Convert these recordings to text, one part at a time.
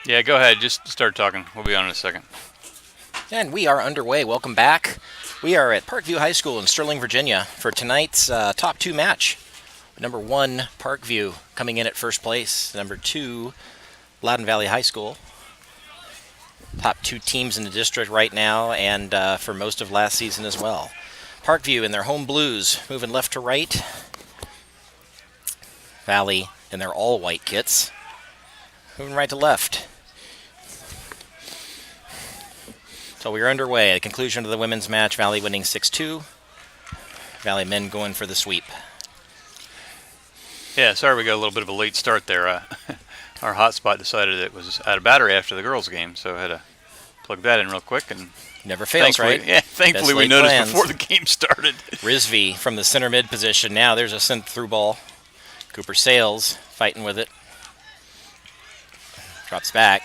Yeah, go ahead. Just start talking. We'll be on in a second. And we are underway. Welcome back. We are at Parkview High School in Sterling, Virginia for tonight's top two match. Number one, Parkview coming in at first place. Number two, Loudoun Valley High School. Top two teams in the district right now and for most of last season as well. Parkview in their home blues, moving left to right. Valley in their all-white kits, moving right to left. So we are underway. At the conclusion of the women's match, Valley winning 6-2. Valley men going for the sweep. Yeah, sorry we got a little bit of a late start there. Our hotspot decided it was out of battery after the girls' game, so I had to plug that in real quick. And never fails, right? Yeah, thankfully we noticed plans before the game started. Risby from the center mid position. Now there's a sent through ball. Cooper Sales fighting with it. Drops back.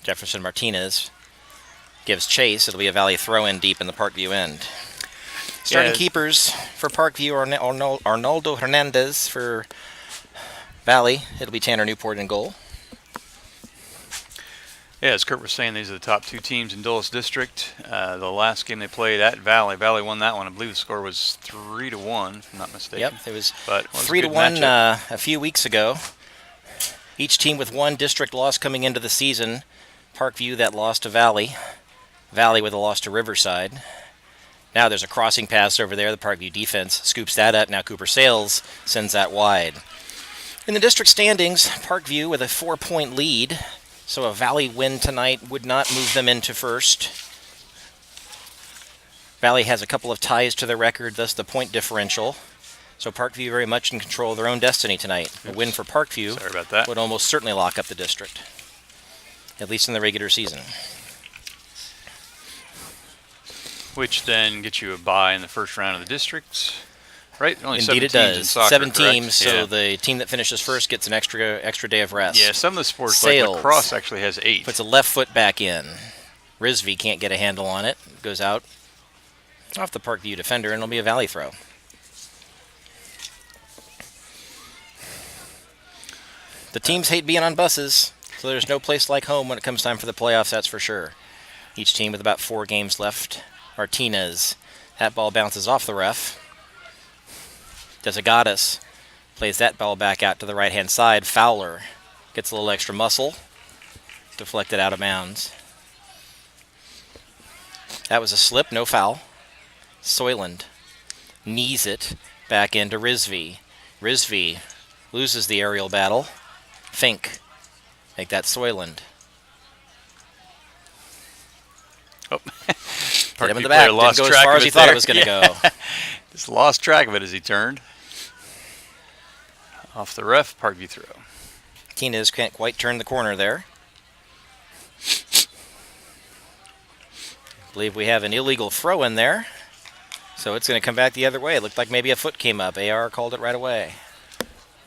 Jefferson Martinez gives chase. It'll be a Valley throw-in deep in the Parkview end. Starting keepers for Parkview are Arnoldo Hernandez. For Valley, it'll be Tanner Newport in goal. Yeah, as Kurt was saying, these are the top two teams in Dulles District. The last game they played at Valley won that one. I believe the score was 3-1, if I'm not mistaken. Yep, it was 3-1 a few weeks ago. Each team with one district loss coming into the season. Parkview that lost to Valley. Valley with a loss to Riverside. Now there's a crossing pass over there. The Parkview defense scoops that up. Now Cooper Sales sends that wide. In the district standings, Parkview with a 4-point lead. So a Valley win tonight would not move them into first. Valley has a couple of ties to their record, thus the point differential. So Parkview very much in control of their own destiny tonight. A win for Parkview Sorry about that. would almost certainly lock up the district, at least in the regular season. Which then gets you a bye in the first round of the district, right? Only Indeed it does. Soccer, 7 correct? teams, so the team that finishes first gets an extra day of rest. Yeah, some of the sports, Sales like lacrosse, actually has 8. puts a left foot back in. Risby can't get a handle on it. Goes out off the Parkview defender, and it'll be a Valley throw. The teams hate being on buses, so there's no place like home when it comes time for the playoffs, that's for sure. Each team with about 4 games left. Martinez. That ball bounces off the ref. Desagadas plays that ball back out to the right-hand side. Fowler gets a little extra muscle. Deflected out of bounds. That was a slip, no foul. Soyland knees it back into Risby. Risby loses the aerial battle. Fink. Make that Soyland. Oh. Hit him in the back. Didn't go as far as he thought it was going to go. Just lost track of it as he turned. Off the ref, Parkview throw. Martinez can't quite turn the corner there. I believe we have an illegal throw in there. So it's going to come back the other way. It looked like maybe a foot came up. AR called it right away.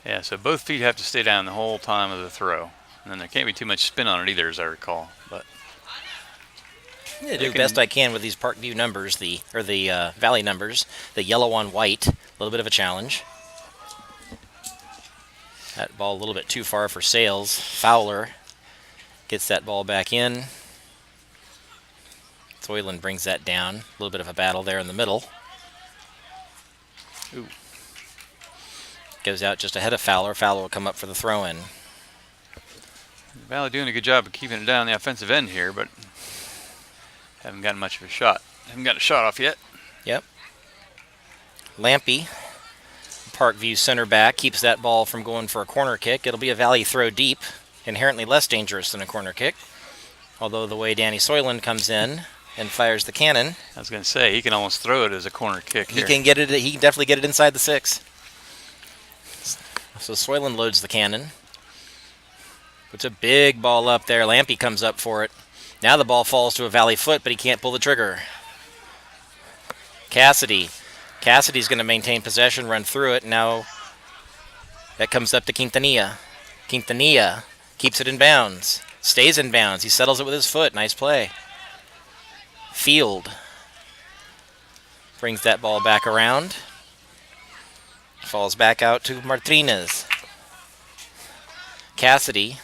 Yeah, so both feet have to stay down the whole time of the throw. And then there can't be too much spin on it either, as I recall. But I do best I can with these Parkview numbers, the Valley numbers. The yellow on white, a little bit of a challenge. That ball a little bit too far for Sales. Fowler gets that ball back in. Soyland brings that down. A little bit of a battle there in the middle. Ooh. Goes out just ahead of Fowler. Fowler will come up for the throw-in. Valley doing a good job of keeping it down the offensive end here, but haven't gotten much of a shot. Haven't got a shot off yet. Yep. Lampy, Parkview center back, keeps that ball from going for a corner kick. It'll be a Valley throw deep, inherently less dangerous than a corner kick. Although the way Danny Soyland comes in and fires the cannon, I was going to say, he can almost throw it as a corner kick here. He can definitely get it inside the 6. So Soyland loads the cannon. Puts a big ball up there. Lampy comes up for it. Now the ball falls to a Valley foot, but he can't pull the trigger. Cassidy's going to maintain possession, run through it. Now that comes up to Quintanilla. Quintanilla keeps it in bounds. Stays in bounds. He settles it with his foot. Nice play. Field brings that ball back around. Falls back out to Martinez. Cassidy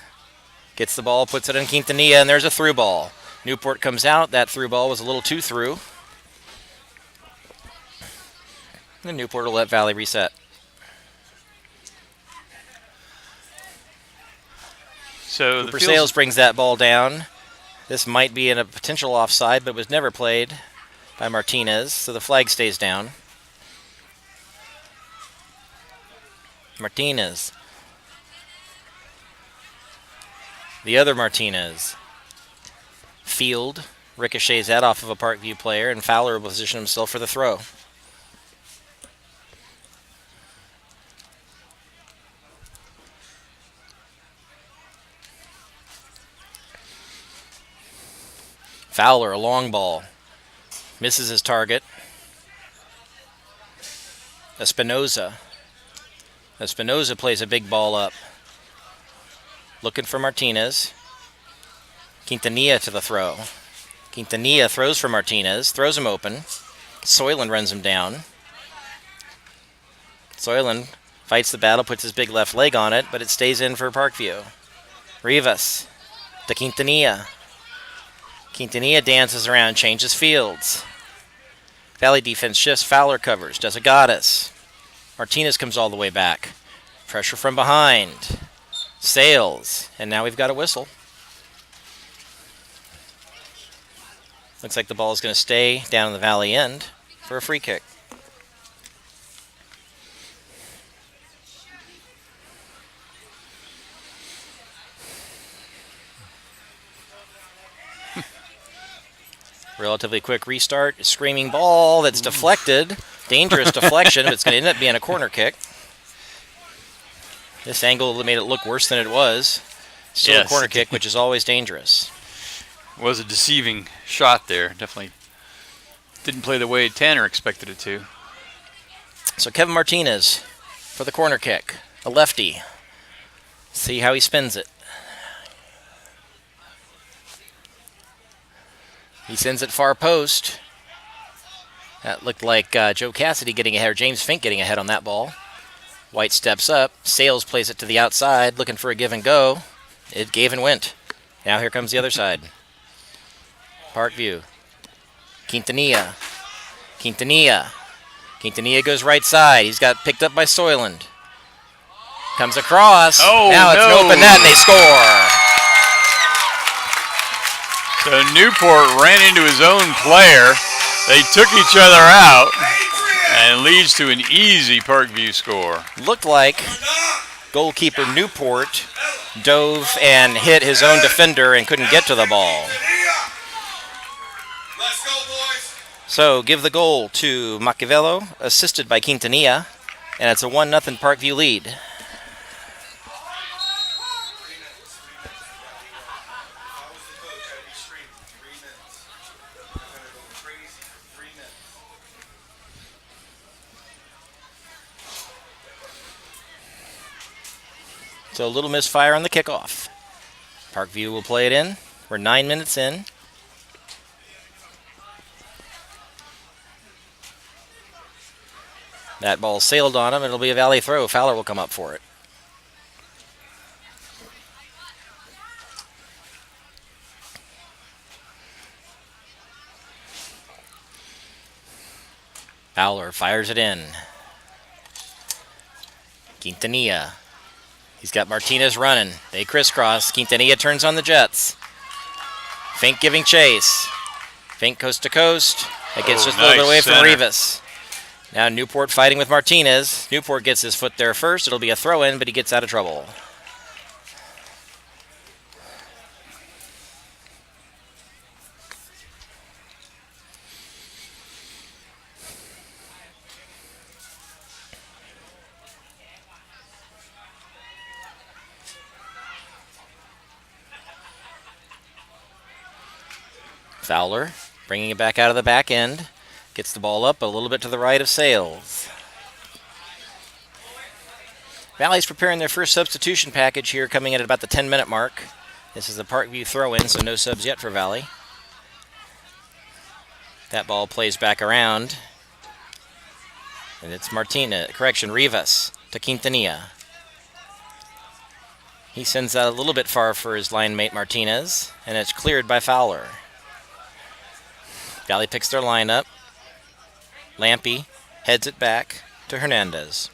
Gets the ball, puts it in Quintanilla, and there's a through ball. Newport comes out. That through ball was a little too through. And Newport will let Valley reset. So Cooper Sales brings that ball down. This might be in a potential offside, but was never played by Martinez, so the flag stays down. Martinez. The other Martinez. Field ricochets that off of a Parkview player, and Fowler will position himself for the throw. Fowler, a long ball. Misses his target. Espinoza. Espinoza plays a big ball up. Looking for Martinez. Quintanilla to the throw. Quintanilla throws for Martinez. Throws him open. Soyland runs him down. Soyland fights the battle, puts his big left leg on it, but it stays in for Parkview. Rivas to Quintanilla. Quintanilla dances around, changes fields. Valley defense shifts, Fowler covers, does a goddess. Martinez comes all the way back. Pressure from behind. Sails, and now we've got a whistle. Looks like the ball is going to stay down in the Valley end for a free kick. Relatively quick restart. Screaming ball that's deflected. Dangerous deflection, but it's going to end up being a corner kick. This angle made it look worse than it was. Still a corner kick, which is always dangerous. Was a deceiving shot there. Definitely didn't play the way Tanner expected it to. So Kevin Martinez for the corner kick. A lefty. See how he spins it. He sends it far post. That looked like Joe Cassidy getting ahead, or James Fink getting ahead on that ball. White steps up. Sales plays it to the outside, looking for a give and go. It gave and went. Now here comes the other side. Parkview. Quintanilla. Quintanilla. Quintanilla goes right side. He's got picked up by Soyland. Comes across. Oh, now it's an open net and they score. So Newport ran into his own player. They took each other out, and it leads to an easy Parkview score. Looked like goalkeeper Newport dove and hit his own defender and couldn't get to the ball. Let's go, boys. So give the goal to Machiavello, assisted by Quintanilla, and it's a 1-0 Parkview lead. So a little misfire on the kickoff. Parkview will play it in. We're 9 minutes in. That ball sailed on him. It'll be a Valley throw. Fowler will come up for it. Fowler fires it in. Quintanilla. He's got Martinez running. They crisscross. Quintanilla turns on the Jets. Fink giving chase. Fink coast to coast. That gets just a little bit away from Rivas. Now Newport fighting with Martinez. Newport gets his foot there first. It'll be a throw-in, but he gets out of trouble. Fowler bringing it back out of the back end. Gets the ball up a little bit to the right of Sales. Valley's preparing their first substitution package here, coming in at about the 10-minute mark. This is the Parkview throw-in, so no subs yet for Valley. That ball plays back around. And it's Rivas to Quintanilla. He sends that a little bit far for his line mate Martinez, and it's cleared by Fowler. Valley picks their line up. Lampy heads it back to Hernandez.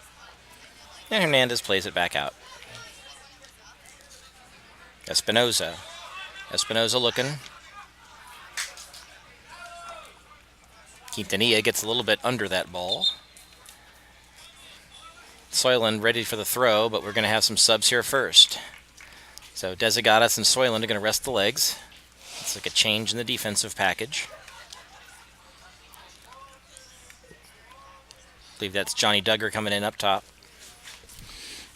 And Hernandez plays it back out. Espinoza. Espinoza looking. Quintanilla gets a little bit under that ball. Soyland ready for the throw, but we're going to have some subs here first. So Dezigatas and Soyland are going to rest the legs. It's like a change in the defensive package. I believe that's Johnny Duggar coming in up top.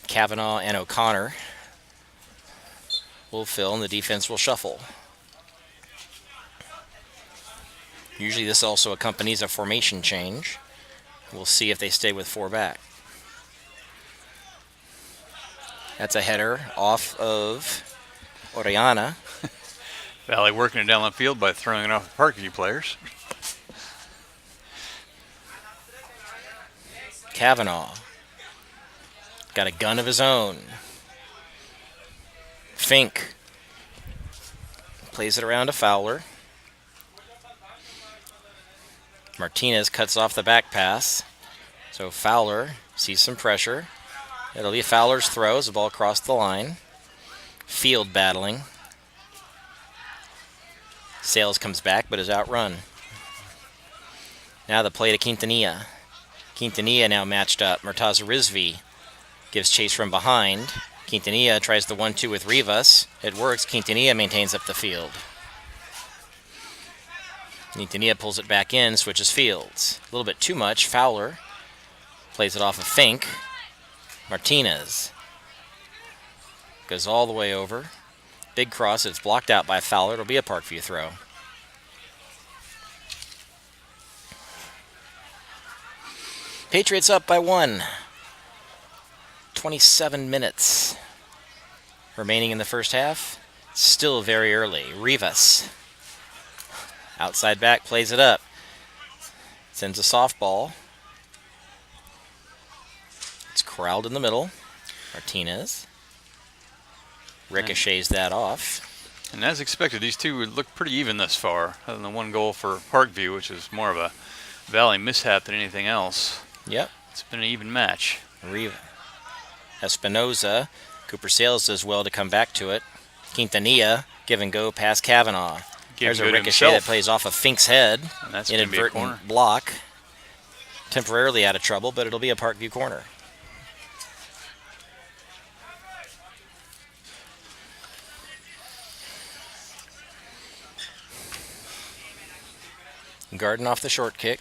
Kavanaugh and O'Connor will fill, and the defense will shuffle. Usually this also accompanies a formation change. We'll see if they stay with 4 back. That's a header off of Orellana. Valley working it down the field by throwing it off the Parkview players. Kavanaugh got a gun of his own. Fink plays it around to Fowler. Martinez cuts off the back pass. So Fowler sees some pressure. It'll be Fowler's throw as the ball crossed the line. Field battling. Sales comes back but is outrun. Now the play to Quintanilla. Quintanilla now matched up. Murtaza Rizvi gives chase from behind. Quintanilla tries the 1-2 with Rivas. It works. Quintanilla maintains up the field. Quintanilla pulls it back in, switches fields. A little bit too much. Fowler plays it off of Fink. Martinez goes all the way over. Big cross. It's blocked out by Fowler. It'll be a Parkview throw. Patriots up by 1. 27 minutes remaining in the first half. Still very early. Rivas. Outside back, plays it up. Sends a softball. It's corralled in the middle. Martinez ricochets that off. And as expected, these two would look pretty even thus far, other than the 1 goal for Parkview, which is more of a Valley mishap than anything else. Yep. It's been an even match. Espinoza. Cooper Sales does well to come back to it. Quintanilla, give and go past Kavanaugh. There's a ricochet that plays off of Fink's head. And that's going to be a corner. Inadvertent block. Temporarily out of trouble, but it'll be a Parkview corner. Garden off the short kick.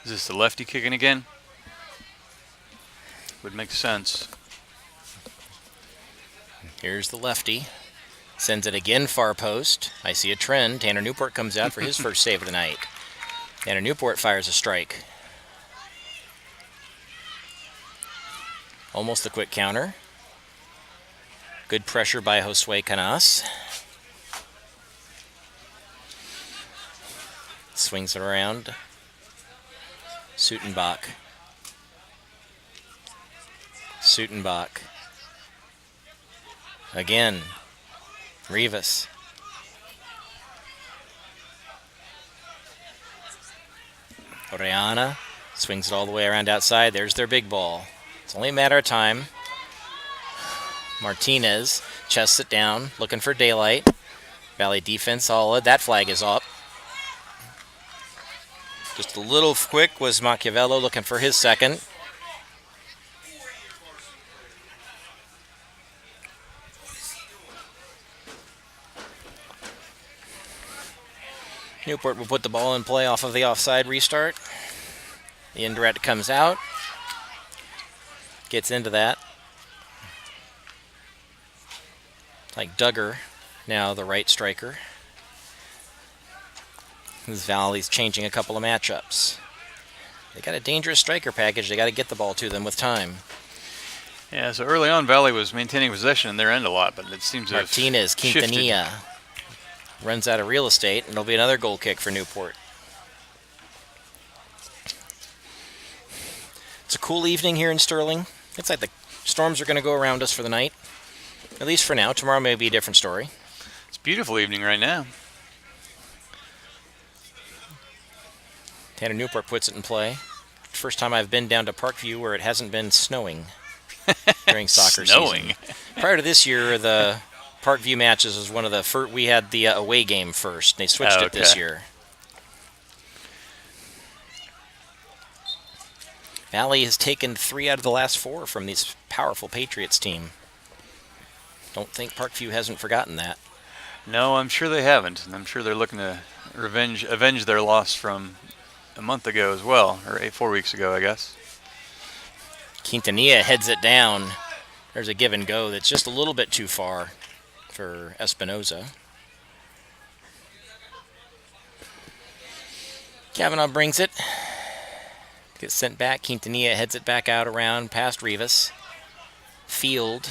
Is this the lefty kicking again? Would make sense. Here's the lefty. Sends it again far post. I see a trend. Tanner Newport comes out for his first save of the night. Tanner Newport fires a strike. Almost a quick counter. Good pressure by Josue Canas. Swings it around. Sutenbach. Again. Rivas. Orellana swings it all the way around outside. There's their big ball. It's only a matter of time. Martinez chests it down, looking for daylight. Valley defense solid. That flag is up. Just a little quick was Machiavello looking for his second. Newport will put the ball in play off of the offside restart. The indirect comes out. Gets into that. Like Duggar, now the right striker. This Valley's changing a couple of matchups. They got a dangerous striker package. They got to get the ball to them with time. Yeah, so early on, Valley was maintaining possession in their end a lot, but it seems to have Martinez, Quintanilla runs out of real estate, and it'll be another goal kick for Newport. It's a cool evening here in Sterling. It's like the Storms are going to go around us for the night, at least for now. Tomorrow may be a different story. It's a beautiful evening right now. Tanner Newport puts it in play. First time I've been down to Parkview where it hasn't been snowing during soccer Snowing. season. Prior to this year, the Parkview matches was one of the first. We had the away game first. They switched it this year. Valley has taken 3 out of the last 4 from this powerful Patriots team. Don't think Parkview hasn't forgotten that. No, I'm sure they haven't. And I'm sure they're looking to avenge their loss from a month ago as well, or 4 weeks ago, I guess. Quintanilla heads it down. There's a give and go that's just a little bit too far for Espinoza. Kavanaugh brings it. Gets sent back. Quintanilla heads it back out around past Rivas. Field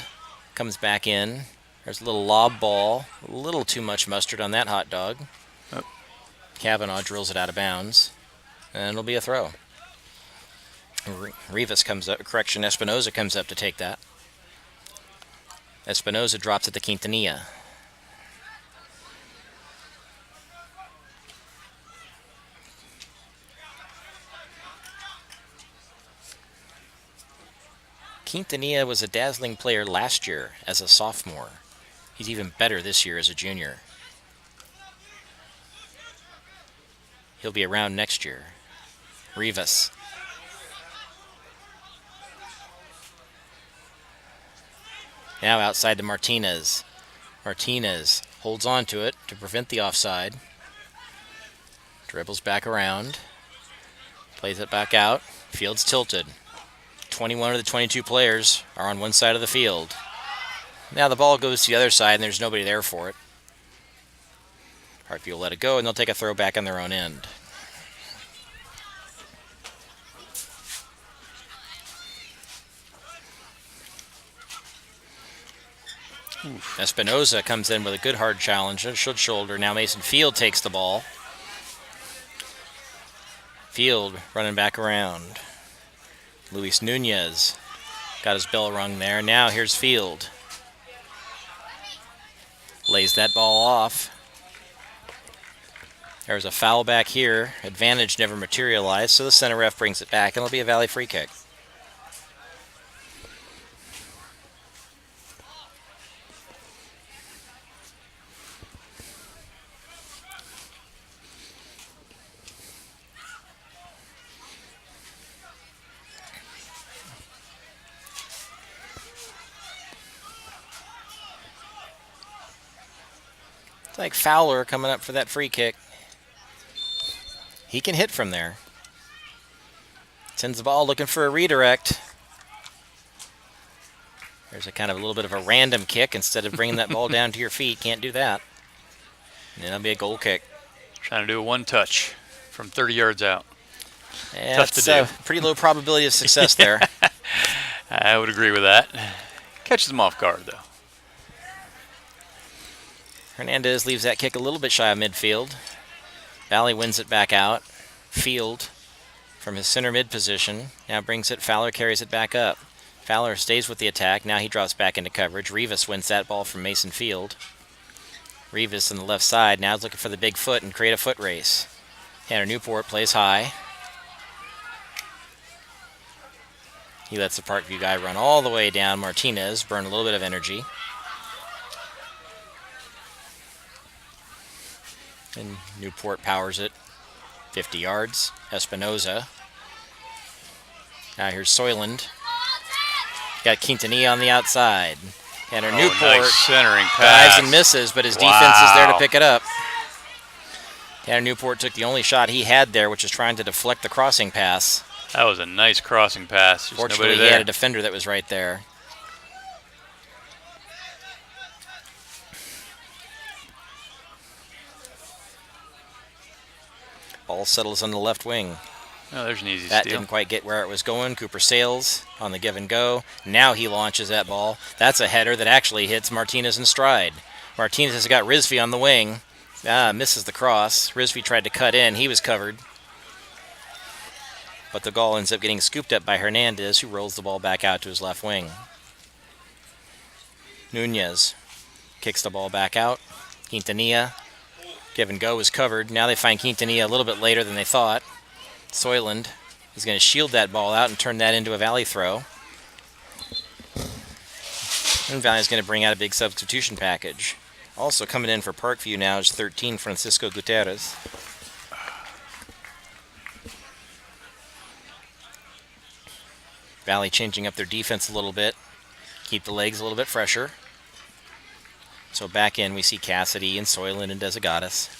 comes back in. There's a little lob ball. A little too much mustard on that hot dog. Oh. Kavanaugh drills it out of bounds. And it'll be a throw. Rivas comes up. Correction, Espinoza comes up to take that. Espinoza drops it to Quintanilla. Quintanilla was a dazzling player last year as a sophomore. He's even better this year as a junior. He'll be around next year. Rivas. Now outside to Martinez. Martinez holds on to it to prevent the offside. Dribbles back around. Plays it back out. Field's tilted. 21 of the 22 players are on one side of the field. Now the ball goes to the other side and there's nobody there for it. Parkview will let it go and they'll take a throw back on their own end. Espinoza comes in with a good hard challenge. Should shoulder. Now Mason Field takes the ball. Field running back around. Luis Nunez got his bell rung there. Now here's Field. Lays that ball off. There's a foul back here. Advantage never materialized, so the center ref brings it back, and it'll be a Valley free kick. It's like Fowler coming up for that free kick. He can hit from there. Sends the ball looking for a redirect. There's a kind of a little bit of a random kick instead of bringing that ball down to your feet. Can't do that. And that'll be a goal kick. Trying to do a one-touch from 30 yards out. Yeah, tough to do. Pretty low probability of success there. I would agree with that. Catches them off guard, though. Hernandez leaves that kick a little bit shy of midfield. Valley wins it back out. Field from his center mid position now brings it. Fowler carries it back up. Fowler stays with the attack. Now he drops back into coverage. Rivas wins that ball from Mason Field. Rivas on the left side now is looking for the big foot and create a foot race. Tanner Newport plays high. He lets the Parkview guy run all the way down. Martinez burn a little bit of energy. And Newport powers it 50 yards. Espinoza. Now here's Soyland. Got Quintanilla on the outside. And Newport nice centering pass. dives and misses, but his defense is there to pick it up. Tanner Newport took the only shot he had there, which is trying to deflect the crossing pass. That was a nice crossing pass. Just Fortunately, nobody he there. had a defender that was right there. Ball settles on the left wing. Oh, there's an easy That steal. didn't quite get where it was going. Cooper sails on the give and go. Now he launches that ball. That's a header that actually hits Martinez in stride. Martinez has got Rizvi on the wing. Misses the cross. Rizvi tried to cut in. He was covered. But the goal ends up getting scooped up by Hernandez, who rolls the ball back out to his left wing. Nunez kicks the ball back out. Quintanilla, give and go is covered. Now they find Quintanilla a little bit later than they thought. Soyland is going to shield that ball out and turn that into a Valley throw. And Valley's going to bring out a big substitution package. Also coming in for Parkview now is 13, Francisco Gutierrez. Valley changing up their defense a little bit. Keep the legs a little bit fresher. So back in we see Cassidy and Soyland and Desigatas.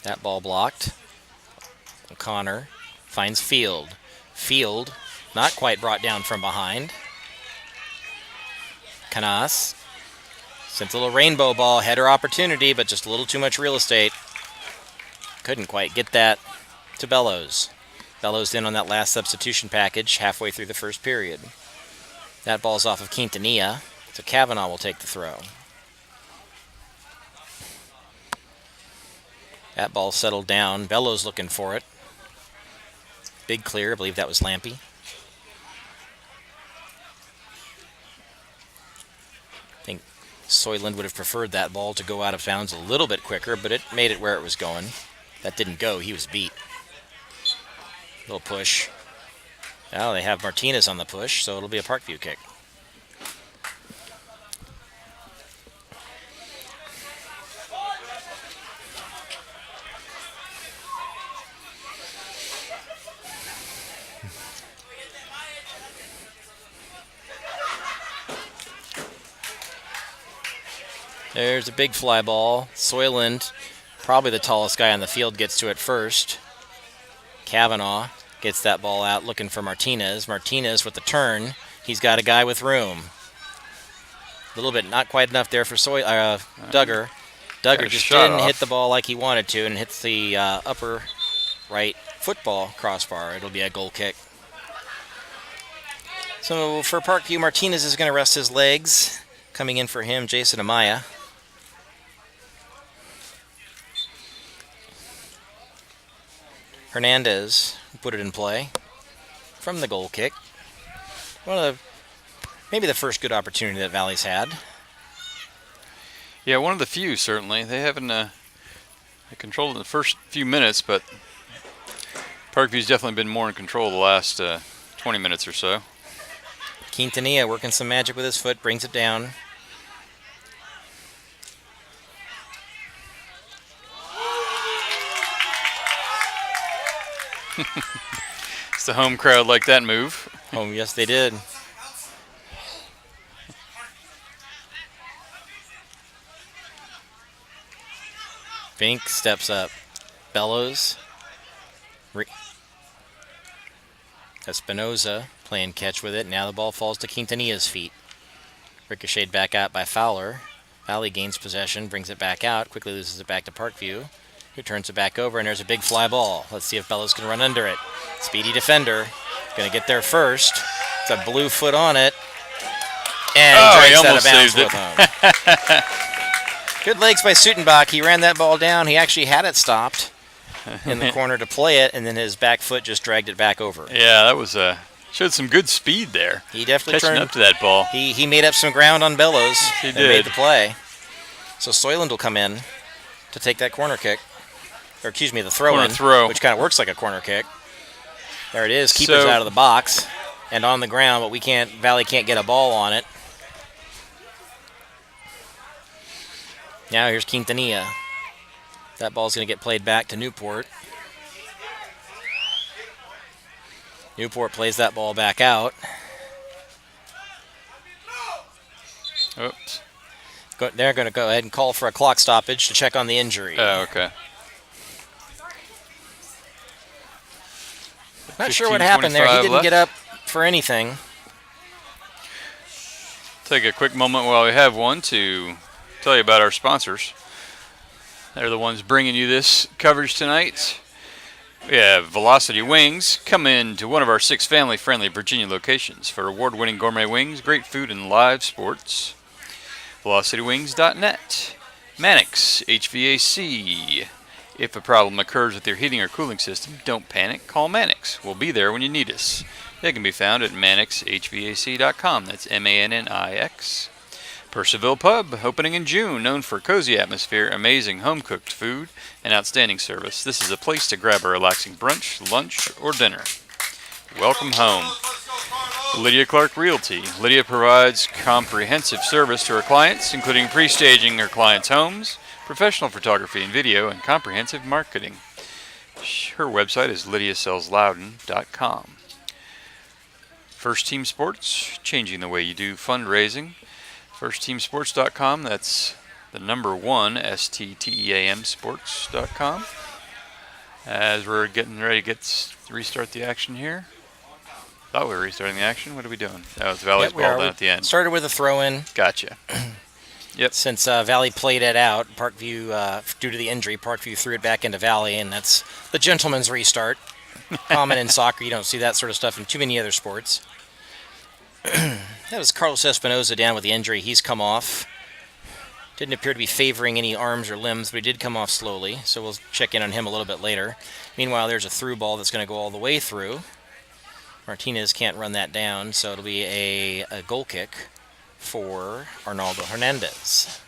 That ball blocked. O'Connor finds Field. Field not quite brought down from behind. Canas sent a little rainbow ball, header opportunity, but just a little too much real estate. Couldn't quite get that to Bellows. Bellows in on that last substitution package halfway through the first period. That ball's off of Quintanilla, so Kavanaugh will take the throw. That ball settled down. Bellows looking for it. Big clear. I believe that was Lampy. I think Soyland would have preferred that ball to go out of bounds a little bit quicker, but it made it where it was going. That didn't go. He was beat. Little push. Now they have Martinez on the push, so it'll be a Parkview kick. There's a big fly ball. Soyland, probably the tallest guy on the field, gets to it first. Kavanaugh gets that ball out looking for Martinez. Martinez with the turn. He's got a guy with room. A little bit, not quite enough there for Duggar. Duggar just didn't hit the ball like he wanted to and hits the upper right football crossbar. It'll be a goal kick. So for Parkview, Martinez is going to rest his legs. Coming in for him, Jason Amaya. Hernandez put it in play from the goal kick. Maybe the first good opportunity that Valley's had. Yeah, one of the few, certainly. They haven't they controlled in the first few minutes, but Parkview's definitely been more in control the last 20 minutes or so. Quintanilla working some magic with his foot, brings it down. It's the home crowd like that move. Oh, yes, they did. Fink steps up. Bellows. Espinoza playing catch with it. Now the ball falls to Quintanilla's feet. Ricocheted back out by Fowler. Valley gains possession, brings it back out, quickly loses it back to Parkview, who turns it back over, and there's a big fly ball. Let's see if Bellows can run under it. Speedy defender. Going to get there first. It's a blue foot on it. And he drags out of bounds with him. Good legs by Sutenbach. He ran that ball down. He actually had it stopped in the corner to play it, and then his back foot just dragged it back over. Yeah, that was showed some good speed there. He definitely catching up to that ball. He made up some ground on Bellows. He and did. Made the play. So Soyland will come in to take that corner kick. Or excuse me, the throw-in, which kind of works like a corner kick. There it is. Keeper's out of the box and on the ground, but Valley can't get a ball on it. Now here's Quintanilla. That ball's going to get played back to Newport. Newport plays that ball back out. Oops. They're going to go ahead and call for a clock stoppage to check on the injury. Oh, okay. Not sure what happened there. He didn't get up for anything. Take a quick moment while we have one to tell you about our sponsors. They're the ones bringing you this coverage tonight. We have Velocity Wings. Come in to one of our 6 family-friendly Virginia locations for award-winning gourmet wings, great food, and live sports. VelocityWings.net. Mannix HVAC. If a problem occurs with your heating or cooling system, don't panic. Call Mannix. We'll be there when you need us. They can be found at mannixhvac.com. That's MANNIX. Percival Pub, opening in June, known for cozy atmosphere, amazing home-cooked food, and outstanding service. This is a place to grab a relaxing brunch, lunch, or dinner. Welcome home. Lydia Clark Realty. Lydia provides comprehensive service to her clients, including pre-staging her clients' homes, professional photography and video, and comprehensive marketing. Her website is lydiasellsloudoun.com. First Team Sports, changing the way you do fundraising. FirstTeamSports.com, that's the number 1, STTEAM sports.com. As we're getting ready to restart the action here. Thought we were restarting the action. What are we doing? That was Valley's ball down at the end. Started with a throw-in. Gotcha. Yep. Since Valley played it out, Parkview, due to the injury, Parkview threw it back into Valley, and that's the gentleman's restart. Common in soccer. You don't see that sort of stuff in too many other sports. That was Carlos Espinoza down with the injury. He's come off. Didn't appear to be favoring any arms or limbs, but he did come off slowly, so we'll check in on him a little bit later. Meanwhile, there's a through ball that's going to go all the way through. Martinez can't run that down, so it'll be a goal kick for Arnaldo Hernandez.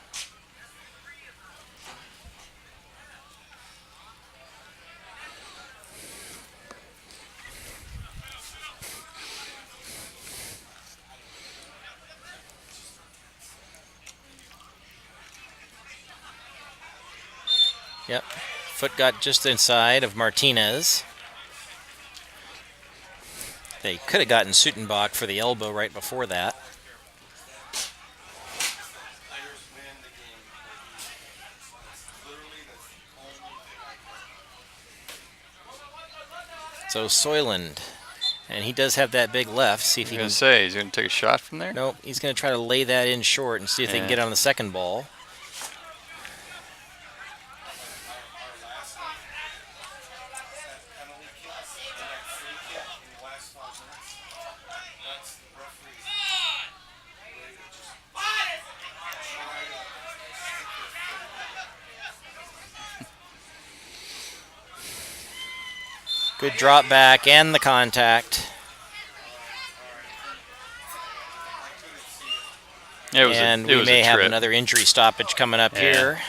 Yep, foot got just inside of Martinez. They could have gotten Sutenbach for the elbow right before that. So Soyland, and he does have that big left. See if he can say he's going to take a shot from there. Nope, he's going to try to lay that in short and see if they can get on the second ball. Good drop back and the contact. Yeah, we may have another injury stoppage coming up here.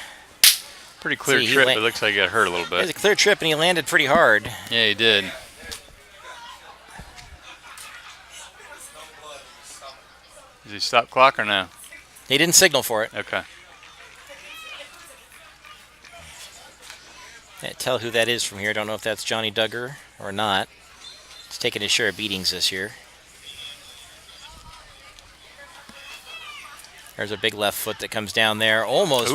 Pretty clear trip, but it looks like he got hurt a little bit. It was a clear trip, and he landed pretty hard. Yeah, he did. Does he stop clock or no? He didn't signal for it. Okay. Can't tell who that is from here. Don't know if that's Johnny Duggar or not. He's taking his share of beatings this year. There's a big left foot that comes down there. Almost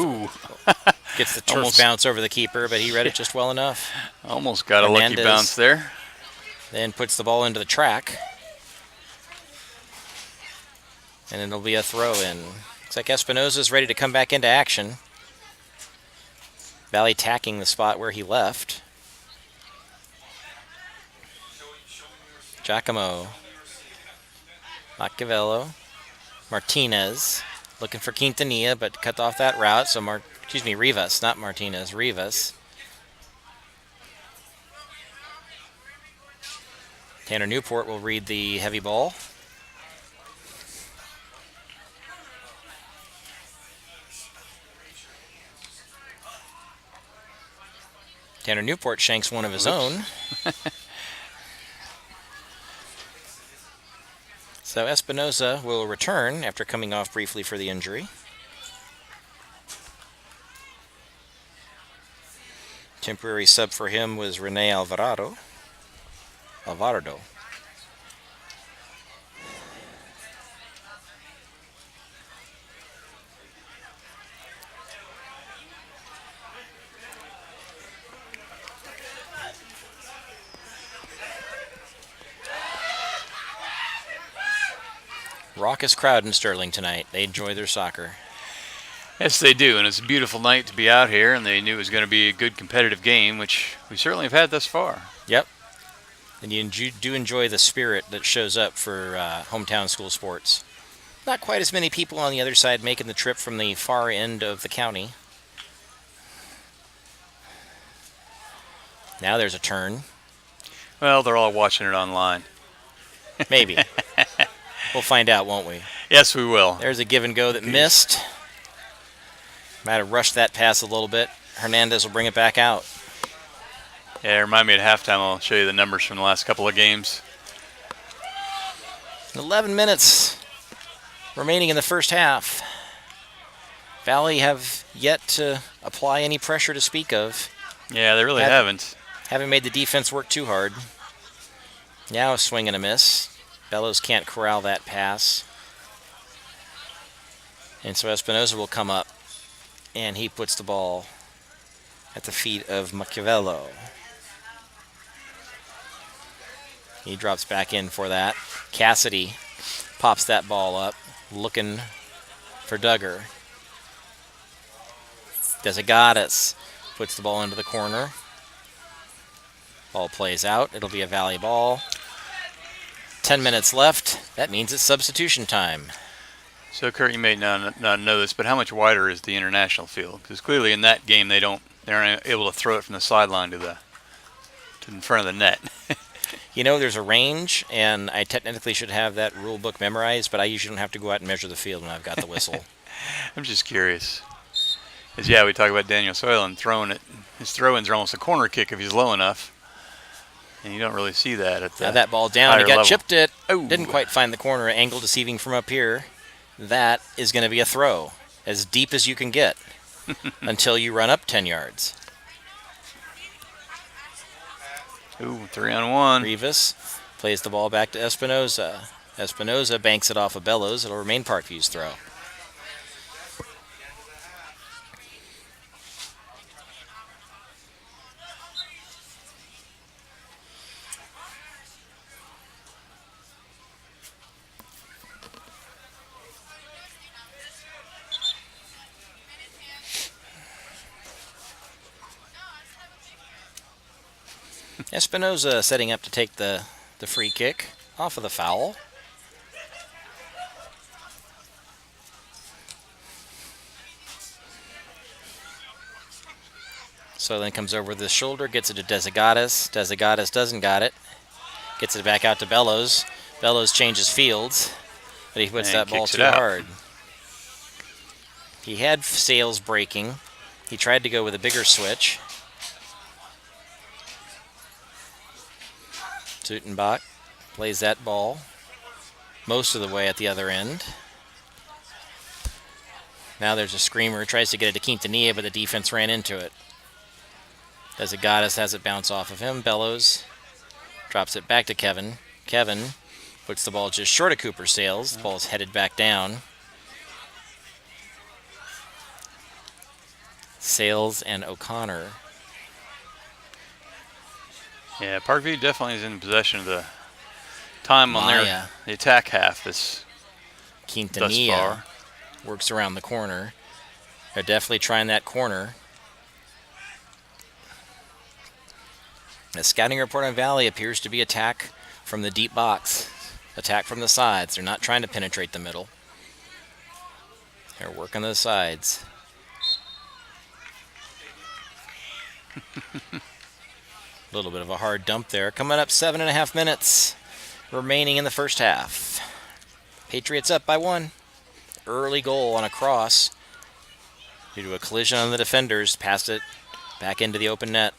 gets the turf bounce over the keeper, but he read it just well enough. Almost got Hernandez, a lucky bounce there. Then puts the ball into the track. And it'll be a throw-in. Looks like Espinoza's ready to come back into action. Valley tacking the spot where he left. Giacomo. Machiavello. Martinez. Looking for Quintanilla, but cut off that route. So, Rivas, not Martinez. Rivas. Tanner Newport will read the heavy ball. Tanner Newport shanks one of his own. So Espinoza will return after coming off briefly for the injury. Temporary sub for him was Rene Alvarado. Raucous crowd in Sterling tonight. They enjoy their soccer. Yes, they do, and it's a beautiful night to be out here, and they knew it was going to be a good competitive game, which we certainly have had thus far. Yep. And you do enjoy the spirit that shows up for hometown school sports. Not quite as many people on the other side making the trip from the far end of the county. Now there's a turn. Well, they're all watching it online. Maybe. We'll find out, won't we? Yes, we will. There's a give and go that missed. Might have rushed that pass a little bit. Hernandez will bring it back out. Yeah, remind me at halftime. I'll show you the numbers from the last couple of games. 11 minutes remaining in the first half. Valley have yet to apply any pressure to speak of. Yeah, they really haven't. Haven't made the defense work too hard. Now a swing and a miss. Bellows can't corral that pass. And so Espinoza will come up, and he puts the ball at the feet of Machiavello. He drops back in for that. Cassidy pops that ball up, looking for Duggar. Desagadas puts the ball into the corner. Ball plays out. It'll be a Valley ball. 10 minutes left. That means it's substitution time. So, Kurt, you may not know this, but how much wider is the international field? Because clearly in that game they aren't able to throw it from the sideline to in front of the net. You know, there's a range, and I technically should have that rule book memorized, but I usually don't have to go out and measure the field when I've got the whistle. I'm just curious. Because, yeah, we talk about Daniel Soyland throwing it. His throw-ins are almost a corner kick if he's low enough. And you don't really see that at the Now that ball down, he got level. chipped it. Oh. Didn't quite find the corner, angle deceiving from up here. That is going to be a throw, as deep as you can get, until you run up 10 yards. Ooh, 3-on-1. Rivas plays the ball back to Espinoza. Espinoza banks it off of Bellows. It'll remain Parkview's throw. Espinoza setting up to take the free kick off of the foul. So then comes over the shoulder, gets it to Desagadas. Desagadas doesn't got it. Gets it back out to Bellows. Bellows changes fields, but he puts that ball too hard. He had sails breaking. He tried to go with a bigger switch. Zutenbach plays that ball most of the way at the other end. Now there's a screamer, tries to get it to Quintanilla, but the defense ran into it. Desagadas has it bounce off of him. Bellows drops it back to Kevin. Kevin puts the ball just short of Cooper Sales. The ball's headed back down. Sales and O'Connor. Yeah, Parkview definitely is in possession of the time on the attack half thus Quintanilla far. Works around the corner. They're definitely trying that corner. The scouting report on Valley appears to be attack from the deep box. Attack from the sides. They're not trying to penetrate the middle. They're working the sides. A little bit of a hard dump there. Coming up 7.5 minutes remaining in the first half. Patriots up by 1. Early goal on a cross due to a collision on the defenders. Passed it back into the open net.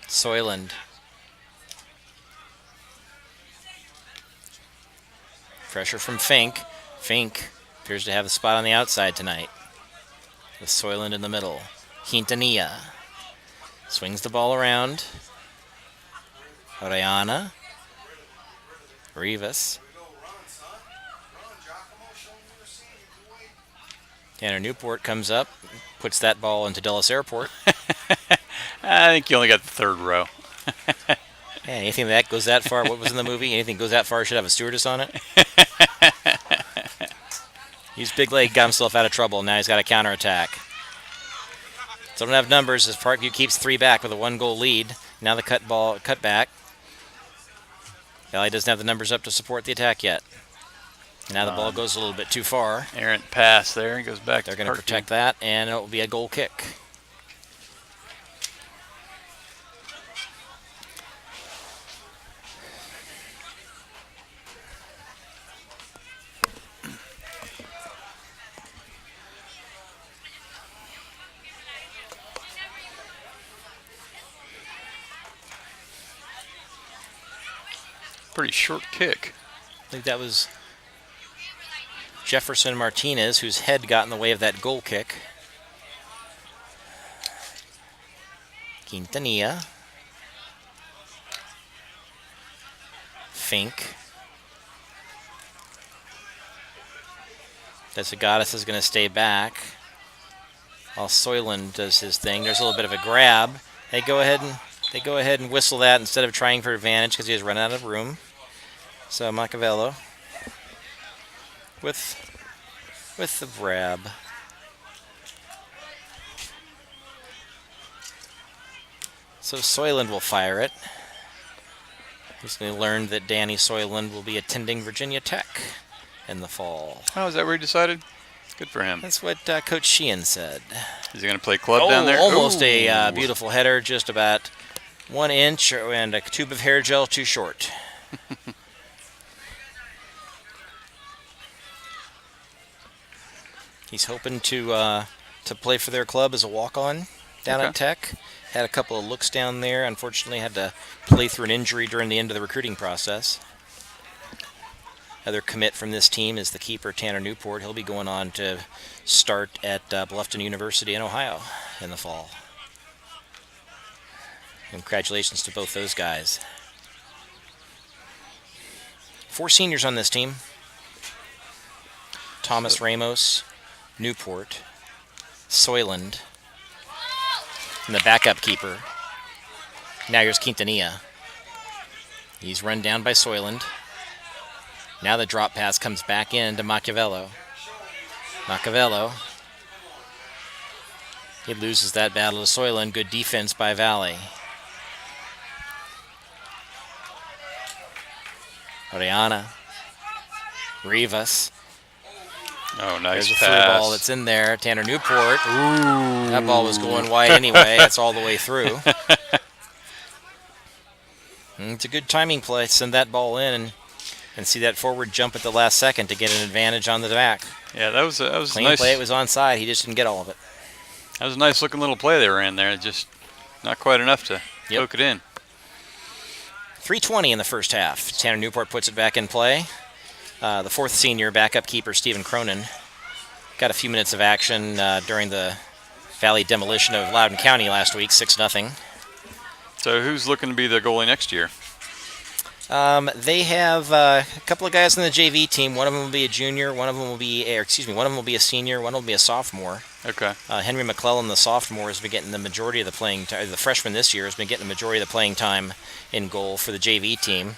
Soyland. Pressure from Fink. Fink appears to have the spot on the outside tonight. With Soyland in the middle. Quintanilla swings the ball around. Orellana. Rivas. Tanner Newport comes up, puts that ball into Dulles Airport. I think you only got the third row. Hey, anything that goes that far, what was in the movie? Anything goes that far should have a stewardess on it. He's big leg, got himself out of trouble. Now he's got a counterattack. Still don't have numbers as Parkview keeps 3 back with a 1-goal lead. Now the cut back. Valley doesn't have the numbers up to support the attack yet. Now the ball goes a little bit too far. Errant pass there. He goes back. They're going to protect that, and it will be a goal kick. Pretty short kick. I think that was Jefferson Martinez, whose head got in the way of that goal kick. Quintanilla. Fink. Desagadas is going to stay back while Soyland does his thing. There's a little bit of a grab. They go ahead and whistle that instead of trying for advantage because he has run out of room. So Machiavello with the grab. So Soyland will fire it. Recently learned that Danny Soyland will be attending Virginia Tech in the fall. Oh, is that where he decided? Good for him. That's what Coach Sheehan said. Is he going to play club down there? Almost a beautiful header, just about 1 inch and a tube of hair gel too short. He's hoping to play for their club as a walk-on down at Tech. Had a couple of looks down there. Unfortunately, had to play through an injury during the end of the recruiting process. Other commit from this team is the keeper, Tanner Newport. He'll be going on to start at Bluffton University in Ohio in the fall. Congratulations to both those guys. 4 seniors on this team. Thomas Ramos, Newport, Soyland, and the backup keeper. Now here's Quintanilla. He's run down by Soyland. Now the drop pass comes back in to Machiavello. Machiavello. He loses that battle to Soyland. Good defense by Valley. Oriana. Rivas. Oh, nice There's a pass. through ball that's in there. Tanner Newport. Ooh. That ball was going wide anyway. That's all the way through. It's a good timing play. Send that ball in and see that forward jump at the last second to get an advantage on the back. Yeah, that was Clean nice play. It was onside. He just didn't get all of it. That was a nice looking little play they ran there. Just not quite enough to poke it in. 3:20 in the first half. Tanner Newport puts it back in play. The 4th senior backup keeper, Stephen Cronin, got a few minutes of action during the Valley demolition of Loudoun County last week, 6-0. So who's looking to be the goalie next year? They have a couple of guys on the JV team. One of them will be a junior. One of them will be a senior. One will be a sophomore. Okay. Henry McClellan, the sophomore, has been getting the majority of the playing time. The freshman this year has been getting the majority of the playing time in goal for the JV team.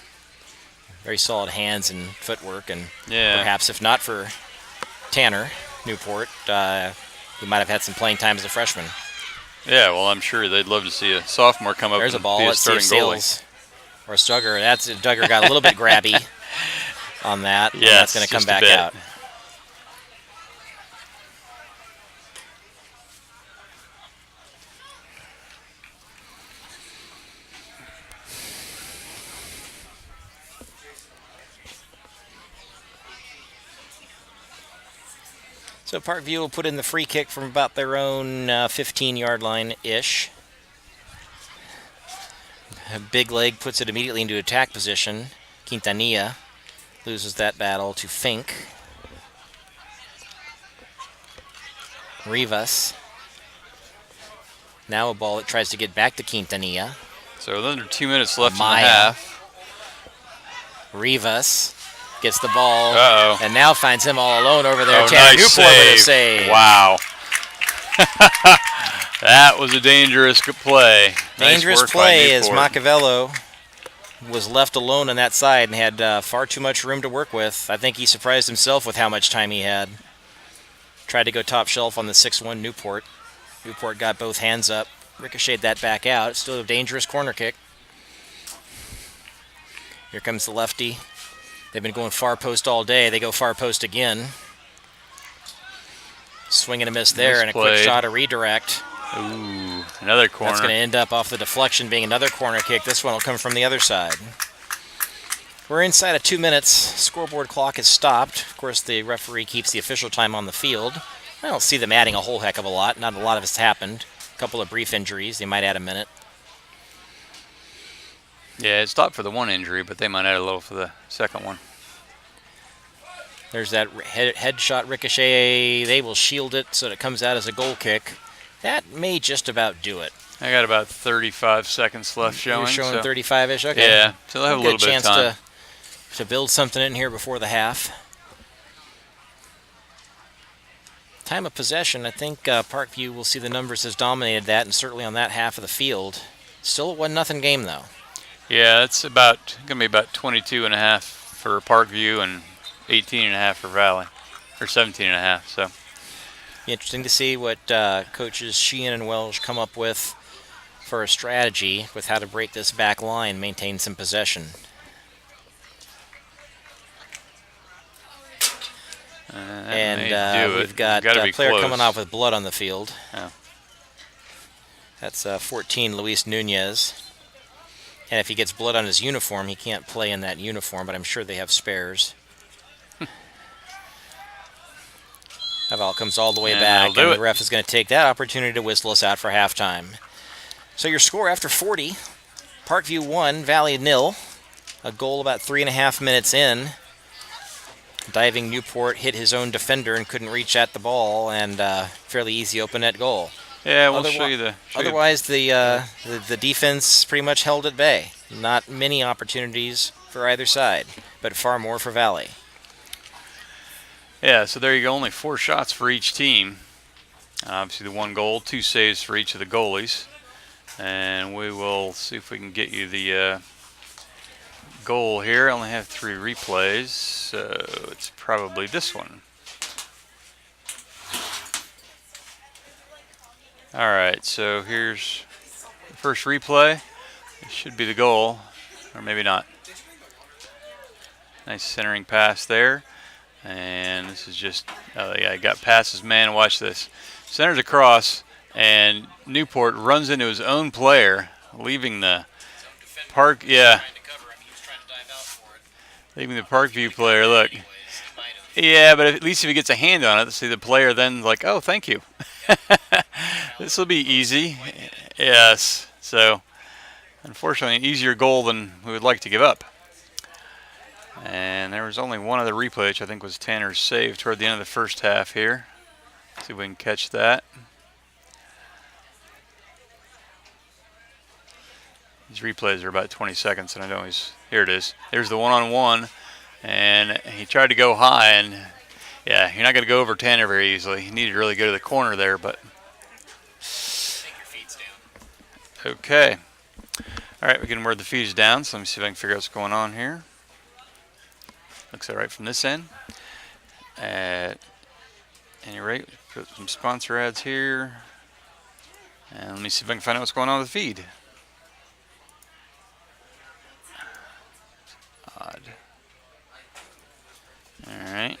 Very solid hands and footwork, and perhaps if not for Tanner Newport, he might have had some playing time as a freshman. Yeah, well, I'm sure they'd love to see a sophomore come up There's and a ball. be a Let's see if starting goalie. Sales or Duggar. Duggar got a little bit grabby on that. Yeah, that's going to come back out. So Parkview will put in the free kick from about their own 15-yard line-ish. Big Leg puts it immediately into attack position. Quintanilla loses that battle to Fink. Rivas. Now a ball that tries to get back to Quintanilla. So under 2 minutes left in the half. Rivas gets the ball. Uh-oh. And now finds him all alone over there. Oh, Tanner nice Newport with a save. Wow. That was a dangerous play. Dangerous nice play as Machiavello was left alone on that side and had far too much room to work with. I think he surprised himself with how much time he had. Tried to go top shelf on the 6-1 Newport. Newport got both hands up, ricocheted that back out. It's still a dangerous corner kick. Here comes the lefty. They've been going far post all day. They go far post again. Swing and a miss there, and a quick shot, a redirect. Ooh, another corner. That's going to end up off the deflection being another corner kick. This one will come from the other side. We're inside of 2 minutes. Scoreboard clock is stopped. Of course, the referee keeps the official time on the field. I don't see them adding a whole heck of a lot. Not a lot of it's happened. A couple of brief injuries. They might add a minute. Yeah, it stopped for the one injury, but they might add a little for the second one. There's that headshot ricochet. They will shield it so that it comes out as a goal kick. That may just about do it. I got about 35 seconds left showing. You're showing so 35-ish? Okay. Yeah, so they'll have a little bit of time. Chance to build something in here before the half. Time of possession, I think Parkview will see the numbers has dominated that, and certainly on that half of the field. Still a 1-0 game, though. Yeah, it's going to be about 22 and a half for Parkview and 18 and a half for Valley, or 17 and a half. So be interesting to see what coaches Sheehan and Welsh come up with for a strategy with how to break this back line, maintain some possession. And we've got a player close. coming off with blood on the field. Yeah. That's 14, Luis Nunez. And if he gets blood on his uniform, he can't play in that uniform, but I'm sure they have spares. That ball comes all the way back, and the ref is going to take that opportunity to whistle us out for halftime. So your score after 40, Parkview 1, Valley 0. A goal about 3.5 minutes in. Diving Newport hit his own defender and couldn't reach at the ball, and fairly easy open net goal. Yeah, we'll show you the... Otherwise, the defense pretty much held at bay. Not many opportunities for either side, but far more for Valley. Yeah, so there you go. Only 4 shots for each team. Obviously, the 1 goal, 2 saves for each of the goalies. And we will see if we can get you the goal here. I only have 3 replays, so it's probably this one. All right, so here's the first replay. It should be the goal, or maybe not. Nice centering pass there. And this is just, he got past his man. Watch this. Centers across, and Newport runs into his own player, leaving the leaving the Parkview player. Look. Yeah, but at least if he gets a hand on it, see the player then like, oh, thank you. This will be easy. Yes. So, unfortunately, an easier goal than we would like to give up. And there was only one other replay, which I think was Tanner's save toward the end of the first half here. See if we can catch that. These replays are about 20 seconds, and I don't always... Here it is. There's the one-on-one, and he tried to go high, and yeah, you're not going to go over Tanner very easily. He needed to really go to the corner there, but... Okay. All right, we can word the feed is down, so let me see if I can figure out what's going on here. Looks all right from this end. At any rate, put some sponsor ads here. And let me see if I can find out what's going on with the feed. Odd. All right.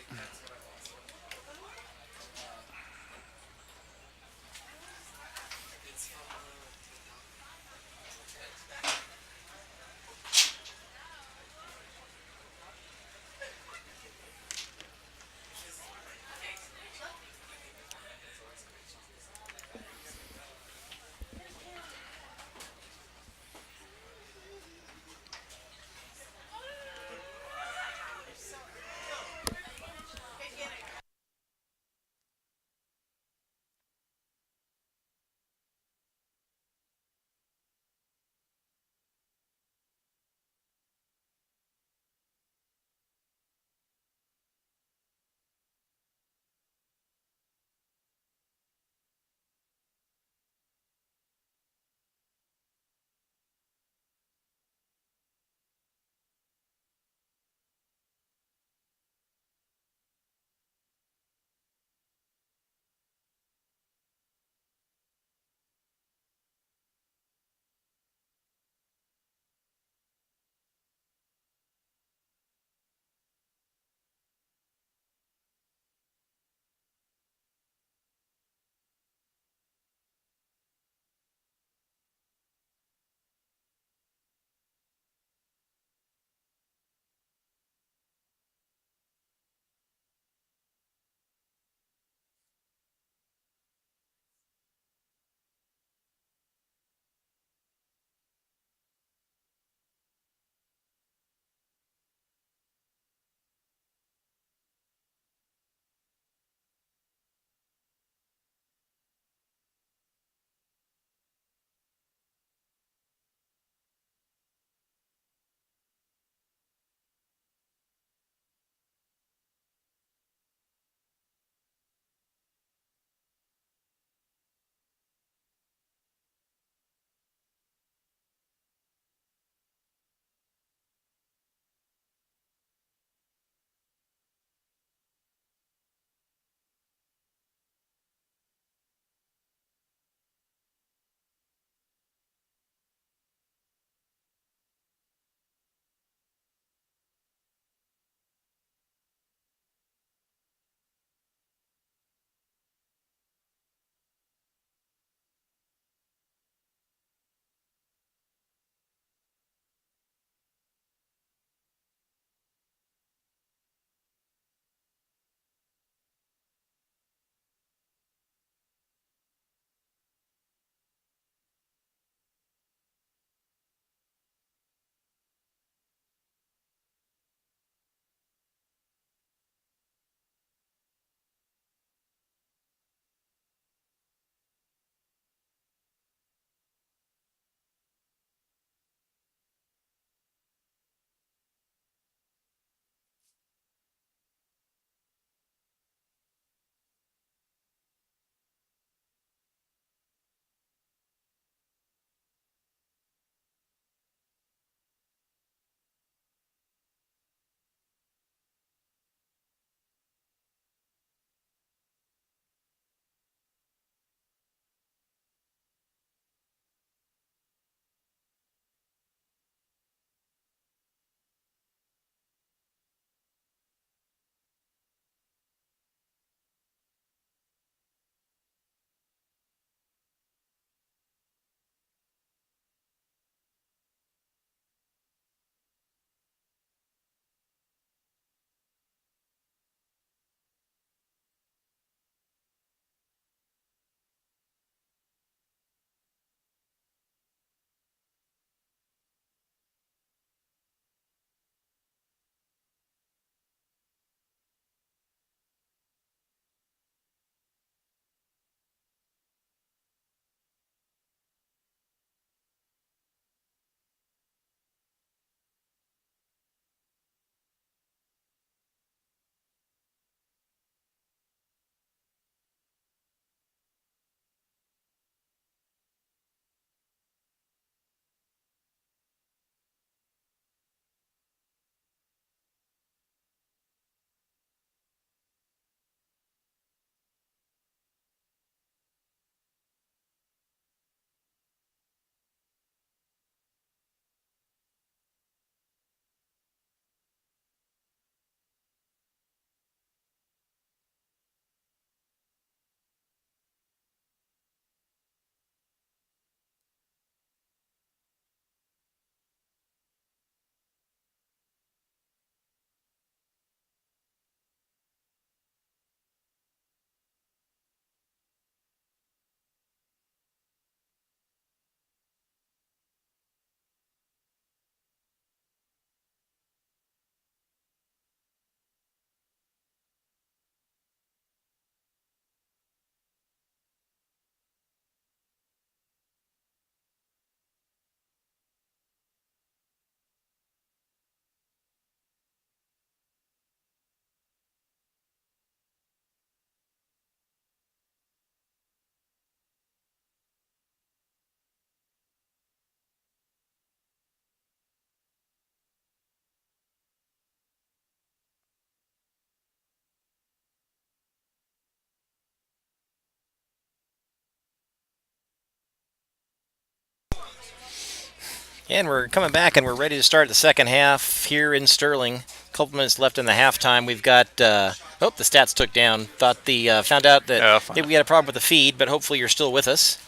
And we're coming back, and we're ready to start the second half here in Sterling. A couple minutes left in the halftime. We've got. The stats took down. Found out that maybe we had a problem with the feed, but hopefully you're still with us.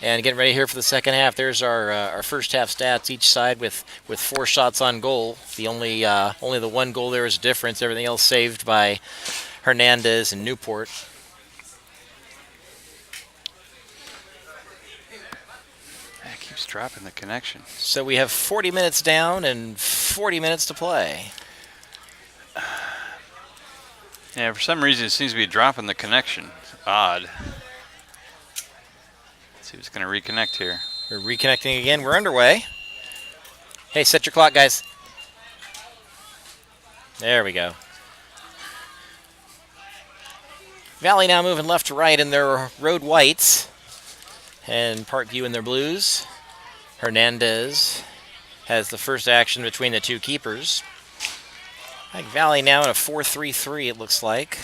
And getting ready here for the second half. There's our first half stats. Each side with 4 shots on goal. The only the one goal there is a difference. Everything else saved by Hernandez and Newport. Keeps dropping the connection. So we have 40 minutes down and 40 minutes to play. Yeah, for some reason it seems to be dropping the connection. Odd. Let's see what's going to reconnect here. We're reconnecting again. We're underway. Hey, set your clock, guys. There we go. Valley now moving left to right in their road whites. And Parkview in their blues. Hernandez has the first action between the two keepers. Like Valley now in a 4-3-3, it looks like.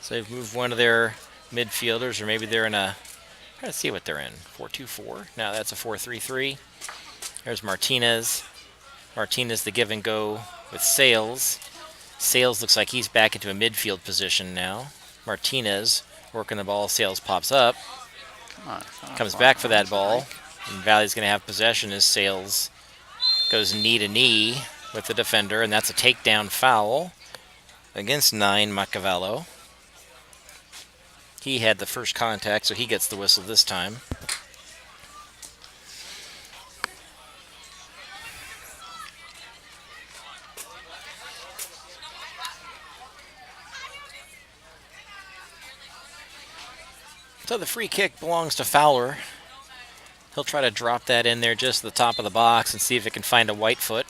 So they've moved one of their midfielders, or maybe they're in a... I'm trying to see what they're in. 4-2-4? No, that's a 4-3-3. There's Martinez. Martinez the give and go with Sales. Sales looks like he's back into a midfield position now. Martinez working the ball. Sales pops up. Comes back for that ball. And Valley's going to have possession as Sales goes knee to knee with the defender, and that's a takedown foul against 9 Macavello. He had the first contact, so he gets the whistle this time. So the free kick belongs to Fowler. He'll try to drop that in there just at the top of the box and see if it can find a white foot.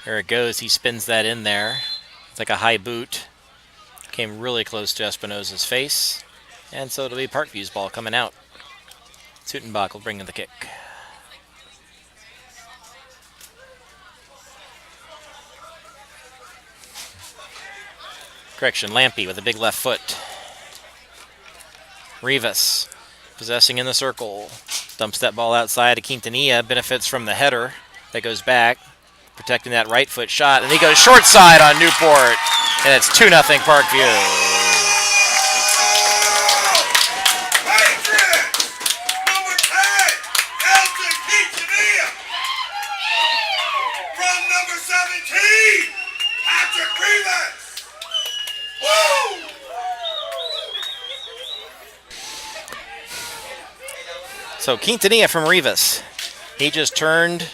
There it goes. He spins that in there. It's like a high boot. Came really close to Espinosa's face. And so it'll be Parkview's ball coming out. Sutenbach will bring in the kick. Correction, Lampy with a big left foot. Rivas, possessing in the circle. Dumps that ball outside to Quintanilla. Benefits from the header that goes back. Protecting that right foot shot. And he goes short side on Newport. And it's 2-0 Parkview. So Quintanilla from Rivas. He just turned.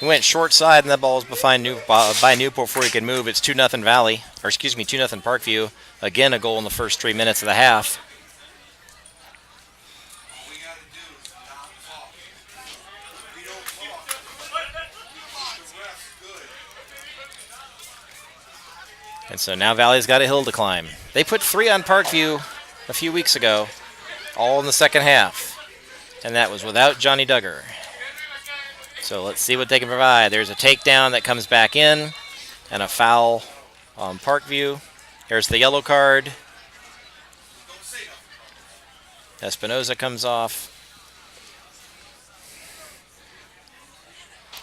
He went short side, and that ball was by Newport before he could move. It's 2-0 Valley. Or excuse me, 2-0 Parkview. Again, a goal in the first 3 minutes of the half. And so now Valley's got a hill to climb. They put 3 on Parkview a few weeks ago, all in the second half. And that was without Johnny Duggar. So let's see what they can provide. There's a takedown that comes back in, and a foul on Parkview. There's the yellow card. Espinosa comes off.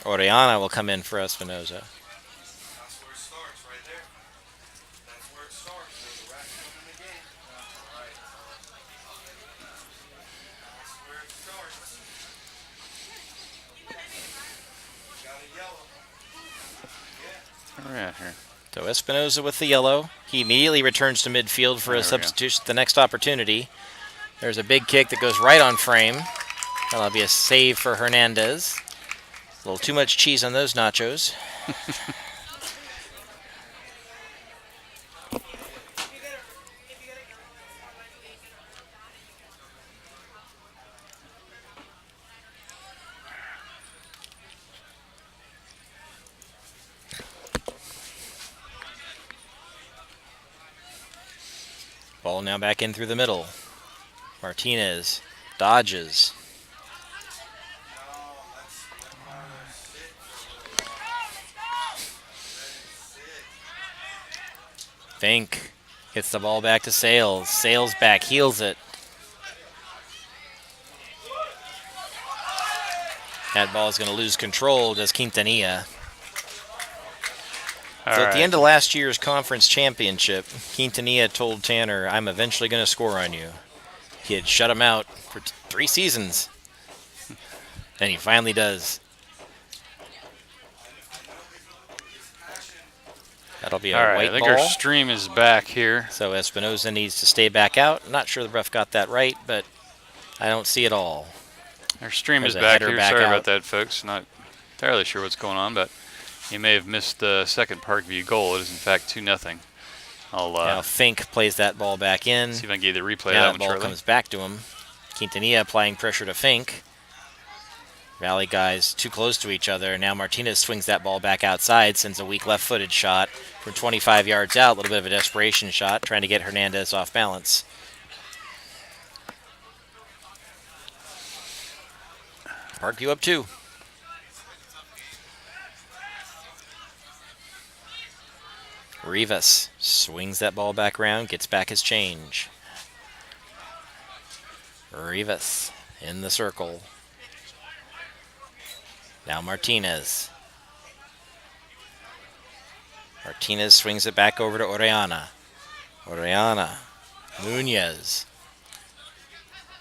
Orellana will come in for Espinosa. Here. So Espinosa with the yellow. He immediately returns to midfield for a substitution at the next opportunity. There's a big kick that goes right on frame. That'll be a save for Hernandez. A little too much cheese on those nachos. Ball now back in through the middle. Martinez dodges. Fink hits the ball back to Sales. Sales back, heels it. That ball is going to lose control, does Quintanilla. All So at right. the end of last year's conference championship, Quintanilla told Tanner, I'm eventually going to score on you. He had shut him out for 3 seasons. And he finally does. That'll be a All right. white I think ball. our stream is back here. So Espinoza needs to stay back out. Not sure the ref got that right, but I don't see it all. Our stream There's is a back header here. back Sorry out. about that, folks. Not entirely sure what's going on, but you may have missed the second Parkview goal. It is, in fact, 2-0. I'll Now Fink plays that ball back in. see if I can get the replay Now of that that one ball shortly. comes back to him. Quintanilla applying pressure to Fink. Valley guys too close to each other. Now Martinez swings that ball back outside, sends a weak left-footed shot from 25 yards out. A little bit of a desperation shot, trying to get Hernandez off balance. Parkview up 2. Rivas swings that ball back around, gets back his change. Rivas in the circle. Now Martinez. Martinez swings it back over to Orellana. Orellana. Nunez.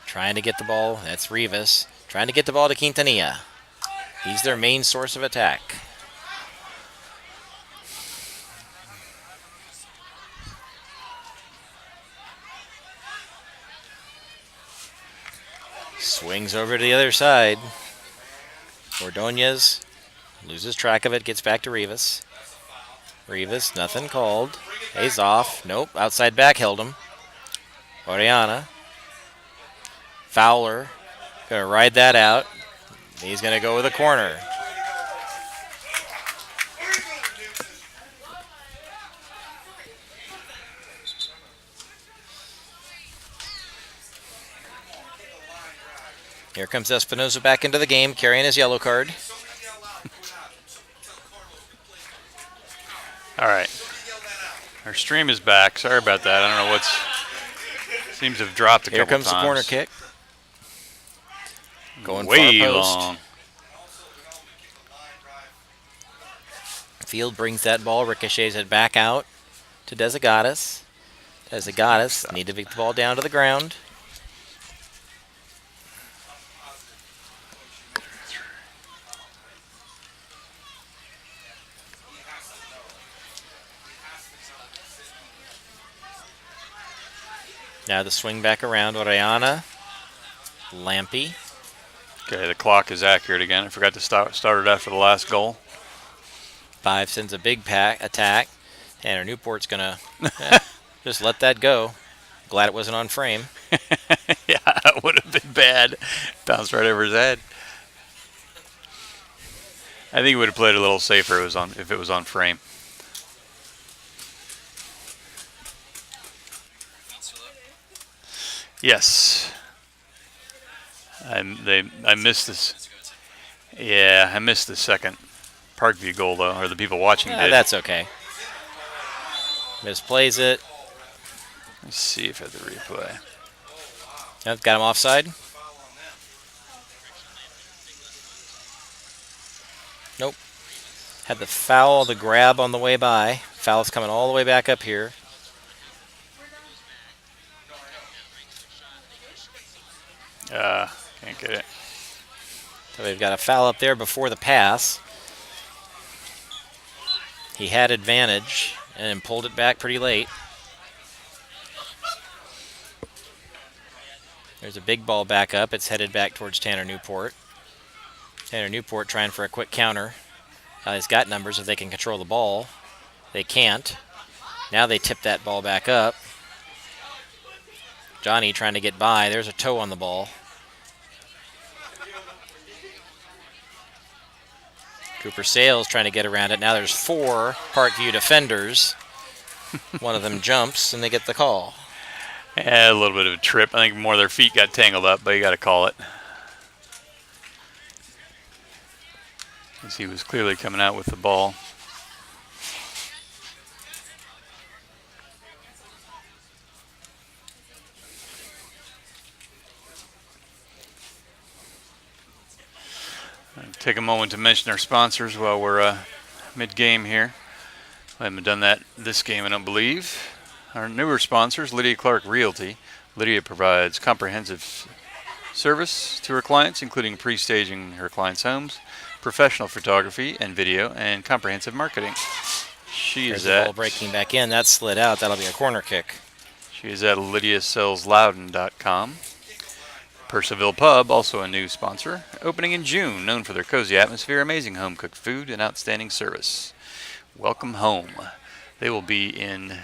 Trying to get the ball. That's Rivas. Trying to get the ball to Quintanilla. He's their main source of attack. Swings over to the other side. Ordonez loses track of it, gets back to Rivas. Rivas, nothing called. He's off. Nope, outside back held him. Orellana. Fowler. Gonna ride that out. He's gonna go with a corner. Here comes Espinoza back into the game, carrying his yellow card. All right. Our stream is back. Sorry about that. I don't know what's... Seems to have dropped a Here couple comes times. the corner kick. Going way far post. long. Field brings that ball, ricochets it back out to Desagadas. Desagadas need to get the ball down to the ground. Now the swing back around. Orellana. Lampy. Okay, the clock is accurate again. I forgot to start it after the last goal. 5 sends a big attack. Tanner Newport's going to just let that go. Glad it wasn't on frame. Yeah, it would have been bad. Bounced right over his head. I think he would have played a little safer if it was on frame. Yes. I missed this. Yeah, I missed the second Parkview goal, though, or the people watching did. That's okay. Misplays it. Let's see if I have the replay. Yep, got him offside. Nope. Had the foul, the grab on the way by. Foul's coming all the way back up here. Can't get it. So they've got a foul up there before the pass. He had advantage and pulled it back pretty late. There's a big ball back up. It's headed back towards Tanner Newport. Tanner Newport trying for a quick counter. He's got numbers if they can control the ball. They can't. Now they tip that ball back up. Johnny trying to get by. There's a toe on the ball. Cooper Sales trying to get around it. Now there's 4 Parkview defenders. One of them jumps, and they get the call. Yeah, a little bit of a trip. I think more of their feet got tangled up, but you got to call it. As he was clearly coming out with the ball. take a moment to mention our sponsors while we're mid-game here. We haven't done that this game, I don't believe. Our newer sponsors, Lydia Clark Realty. Lydia provides comprehensive service to her clients, including pre-staging her clients' homes, professional photography and video, and comprehensive marketing. There's the ball breaking back in. That slid out. That'll be a corner kick. She is at lydiasellsloudoun.com. Percival Pub, also a new sponsor, opening in June, known for their cozy atmosphere, amazing home-cooked food, and outstanding service. Welcome home. They will be in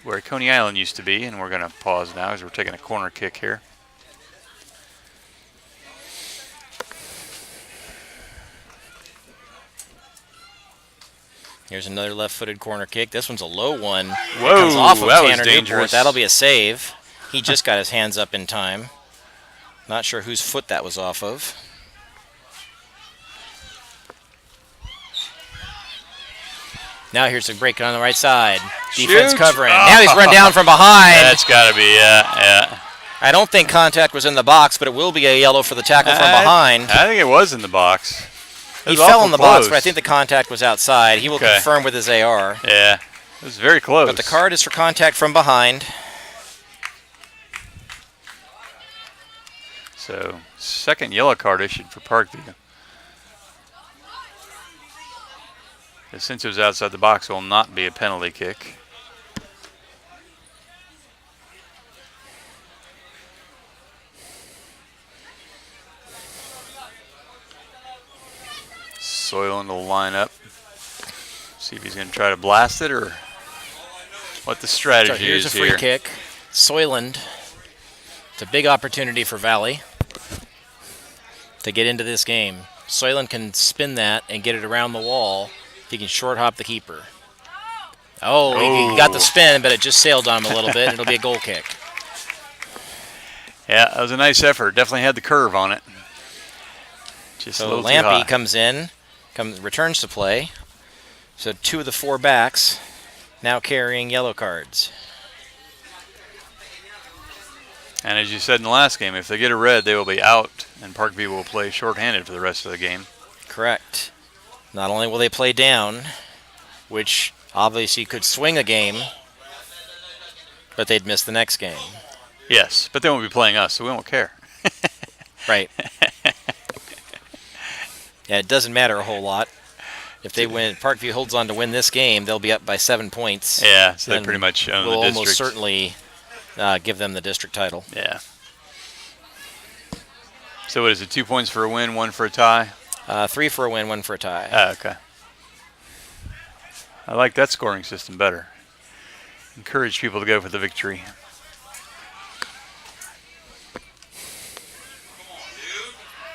where Coney Island used to be, and we're going to pause now as we're taking a corner kick here. Here's another left-footed corner kick. This one's a low one. Whoa, it comes off of that was Tanner dangerous. Newport. That'll be a save. He just got his hands up in time. Not sure whose foot that was off of. Now here's a break on the right side. Defense covering. Oh. Now he's run down from behind. That's got to be, yeah. I don't think contact was in the box, but it will be a yellow for the tackle from behind. I think it was in the box. He fell in the box, but I think the contact was outside. He will confirm with his AR. Yeah, it was very close. But the card is for contact from behind. So, second yellow card issued for Parkview. Since it was outside the box, it will not be a penalty kick. Soyland will line up. See if he's going to try to blast it or what the strategy is here. Here's a free kick. Soyland. It's a big opportunity for Valley to get into this game. Soyland can spin that and get it around the wall. He can short hop the keeper. He got the spin, but it just sailed on him a little bit, and it'll be a goal kick. Yeah, that was a nice effort. Definitely had the curve on it. Just a little too high. Lampy comes in, returns to play. So 2 of the 4 backs now carrying yellow cards. And as you said in the last game, if they get a red, they will be out, and Parkview will play shorthanded for the rest of the game. Correct. Not only will they play down, which obviously could swing a game, but they'd miss the next game. Yes, but they won't be playing us, so we won't care. Right. Yeah, it doesn't matter a whole lot. If they win, Parkview holds on to win this game, they'll be up by 7 points. Yeah, so they pretty much own the district. We'll almost certainly give them the district title. Yeah. So what is it, 2 points for a win, 1 for a tie? 3 for a win, 1 for a tie. Oh, okay. I like that scoring system better. Encourage people to go for the victory.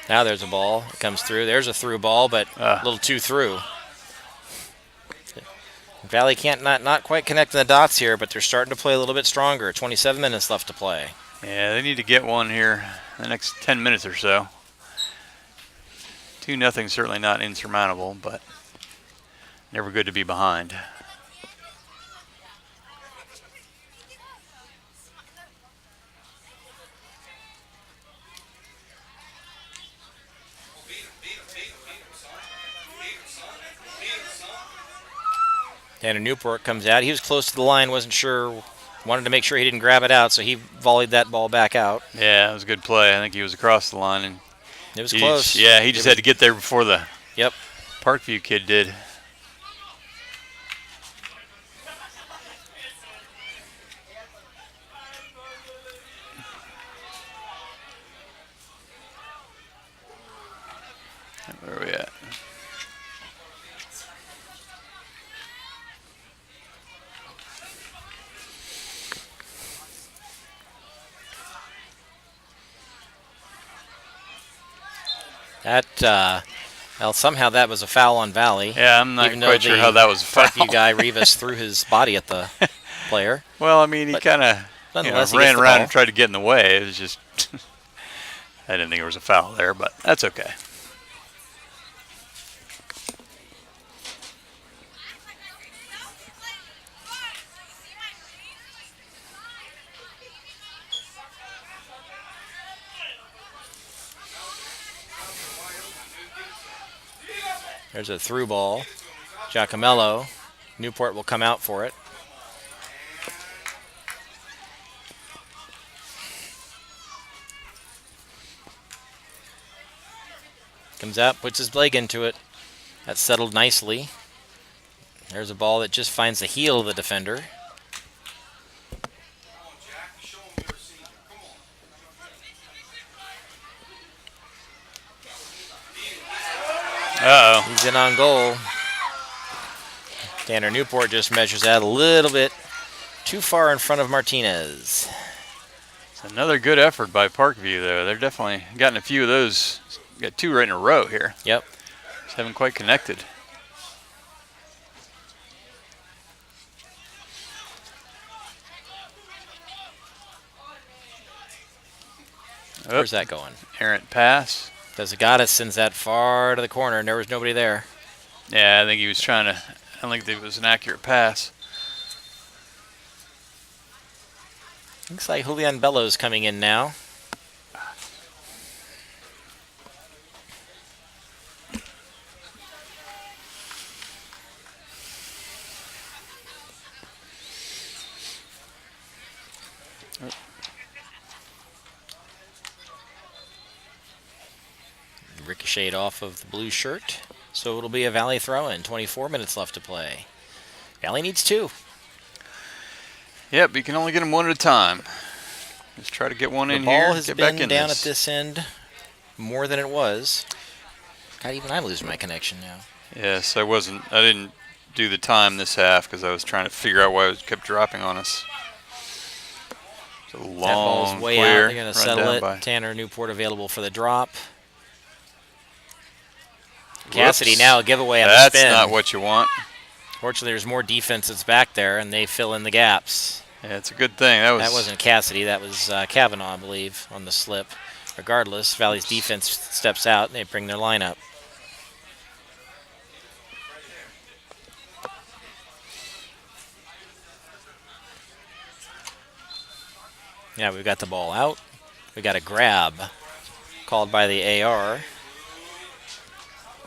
Now there's a ball. It comes through. There's a through ball, but a little too through. Valley can't not quite connecting the dots here, but they're starting to play a little bit stronger. 27 minutes left to play. Yeah, they need to get one here in the next 10 minutes or so. 2-0, certainly not insurmountable, but never good to be behind. Tanner Newport comes out. He was close to the line, wasn't sure, wanted to make sure he didn't grab it out, so he volleyed that ball back out. Yeah, it was a good play. I think he was across the line. And it was close. Yeah, he just had to get there before the Yep. Parkview kid did. Where are we at? Well, somehow that was a foul on Valley. Yeah, I'm not quite sure how that was a foul. Parkview guy, Rivas, threw his body at the player. Well, I mean, he kind of ran around and tried to get in the way. It was just, I didn't think there was a foul there, but that's okay. There's a through ball. Giacomello. Newport will come out for it. Comes out, puts his leg into it. That's settled nicely. There's a ball that just finds the heel of the defender. Uh-oh. He's in on goal. Tanner Newport just measures that a little bit too far in front of Martinez. It's another good effort by Parkview, though. They're definitely gotten a few of those. Got two right in a row here. Yep. Just haven't quite connected. Where's that going? Errant pass. Desagatis sends that far to the corner, and there was nobody there. Yeah, I think he was trying to. I don't think it was an accurate pass. Looks like Julian Bellows coming in now. Ricocheted off of the blue shirt. So it'll be a Valley throw-in. 24 minutes left to play. Valley needs 2. Yep, you can only get them one at a time. Just try to get one in here. The ball has get been back in down this. at this end more than it was. God, even I'm losing my connection now. Yes, I didn't do the time this half because I was trying to figure out why it kept dropping on us. It's a long That ball's way clear. out. They're going to run settle down it. by- Tanner Newport available for the drop. Whoops. Cassidy now a giveaway on the That's spin. not what you want. Fortunately, there's more defense that's back there, and they fill in the gaps. Yeah, it's a good thing. That Wasn't Cassidy. That was Kavanaugh, I believe, on the slip. Regardless, Valley's defense steps out, and they bring their lineup. Yeah, we've got the ball out. We got a grab called by the AR.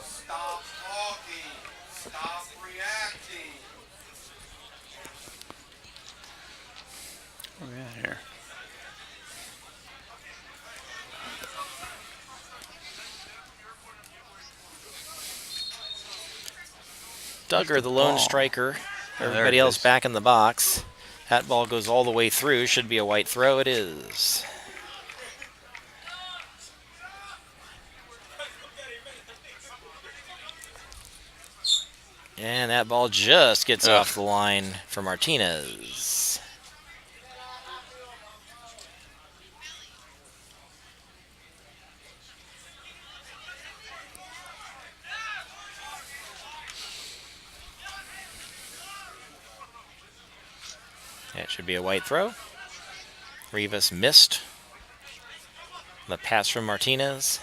Stop talking. Stop reacting. Oh, yeah, here. Duggar, the lone ball? striker. there Everybody it else is. back in the box. That ball goes all the way through. Should be a white throw. It is. And that ball just gets Ugh. off the line for Martinez. That should be a white throw. Rivas missed the pass from Martinez.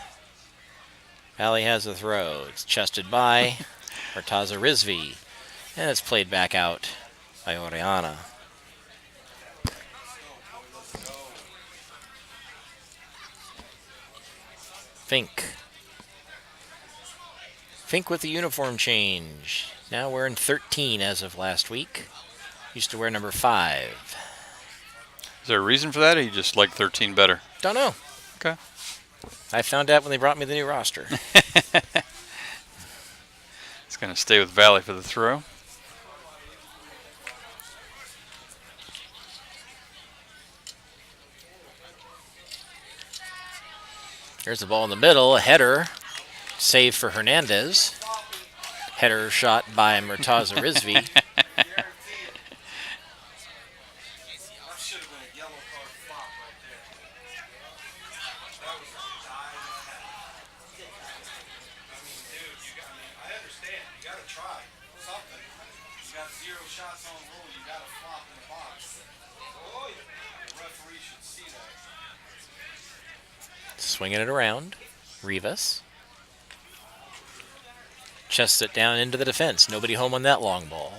Valley has a throw. It's chested by Murtaza Rizvi. And it's played back out by Oriana. Fink. Fink with the uniform change. Now wearing 13 as of last week. Used to wear number 5. Is there a reason for that, or you just like 13 better? Don't know. Okay. I found out when they brought me the new roster. It's going to stay with Valley for the throw. There's the ball in the middle. A header. Save for Hernandez. Header shot by Murtaza Rizvi. That should have been a yellow card flop right there. That was a dive and a half. I understand. You got to try something. You got 0 shots on goal. You got to flop in the box. Oh, yeah. The referee should see that. Swinging it around. Rivas. Chests it down into the defense. Nobody home on that long ball.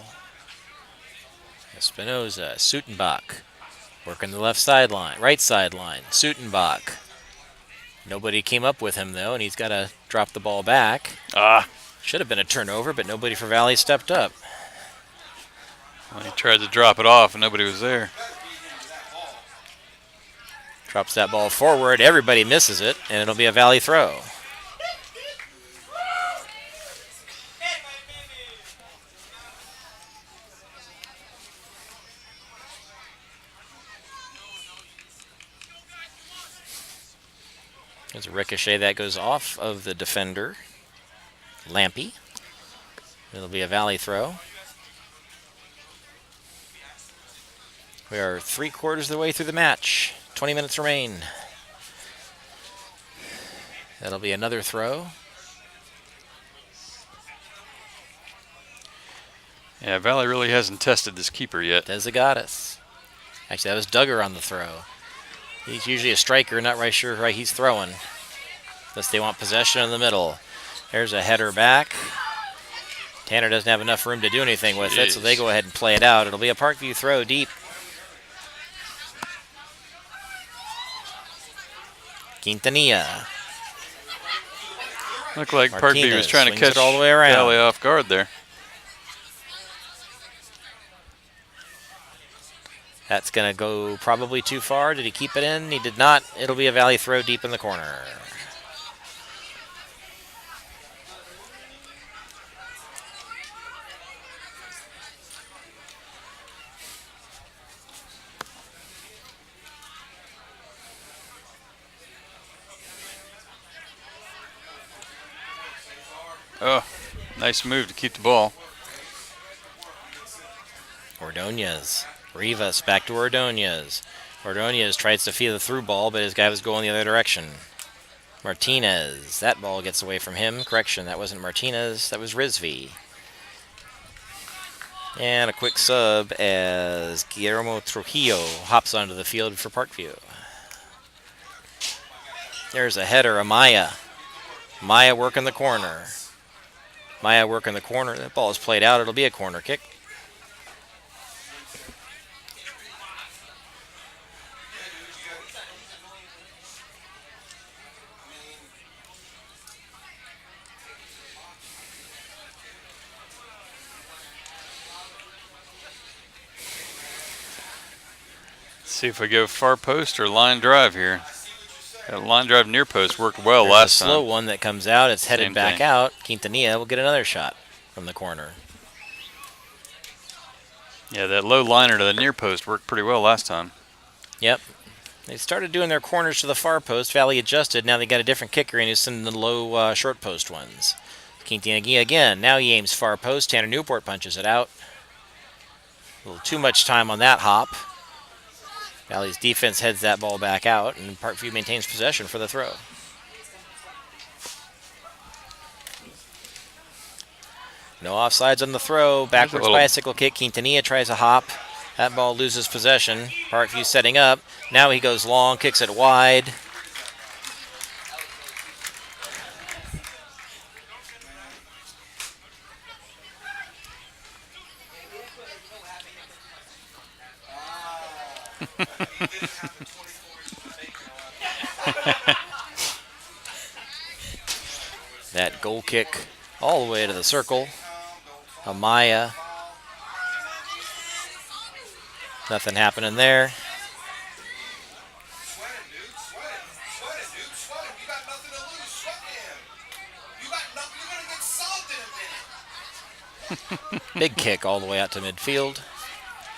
Espinoza. Sutenbach. Working the left sideline. Right sideline. Sutenbach. Nobody came up with him, though, and he's got to drop the ball back. Ah, Should have been a turnover, but nobody for Valley stepped up. Well, he tried to drop it off and nobody was there. Drops that ball forward. Everybody misses it, and it'll be a Valley throw. There's a ricochet that goes off of the defender, Lampy. It'll be a Valley throw. We are 3/4 of the way through the match. 20 minutes remain. That'll be another throw. Yeah, Valley really hasn't tested this keeper yet. Desagatis. Actually, that was Duggar on the throw. He's usually a striker, not right sure why he's throwing. Unless they want possession in the middle. There's a header back. Tanner doesn't have enough room to do anything with it, so they go ahead and play it out. It'll be a Parkview throw deep. Quintanilla. Looked like Parkview was Martinez trying to swings catch it all the way around. Valley off guard there. That's going to go probably too far. Did he keep it in? He did not. It'll be a Valley throw deep in the corner. Oh, nice move to keep the ball. Ordonez. Rivas back to Ordonez. Ordonez tries to feel the through ball, but his guy was going the other direction. Martinez. That ball gets away from him. Correction, that wasn't Martinez. That was Rizvi. And a quick sub as Guillermo Trujillo hops onto the field for Parkview. There's a header, Amaya. Amaya working the corner. Amaya working the corner. That ball is played out. It'll be a corner kick. See if we go far post or line drive here. That line drive near post worked well There's last a slow time. one that comes out. It's headed Same back thing. out. Quintanilla will get another shot from the corner. Yeah, that low liner to the near post worked pretty well last time. Yep. They started doing their corners to the far post. Valley adjusted. Now they got a different kicker, and he's sending the low short post ones. Quintanilla again. Now he aims far post. Tanner Newport punches it out. A little too much time on that hop. Valley's defense heads that ball back out, and Parkview maintains possession for the throw. No offsides on the throw. Backwards little- bicycle kick. Quintanilla tries a hop. That ball loses possession. Parkview setting up. Now he goes long, kicks it wide. That goal kick all the way to the circle. Amaya. Nothing happening there. Sweat it, dude. Sweat it. Sweat it, dude. Sweat it. You got nothing to lose. Sweat him. You got nothing. You're gonna get solved in a minute. Big kick all the way out to midfield.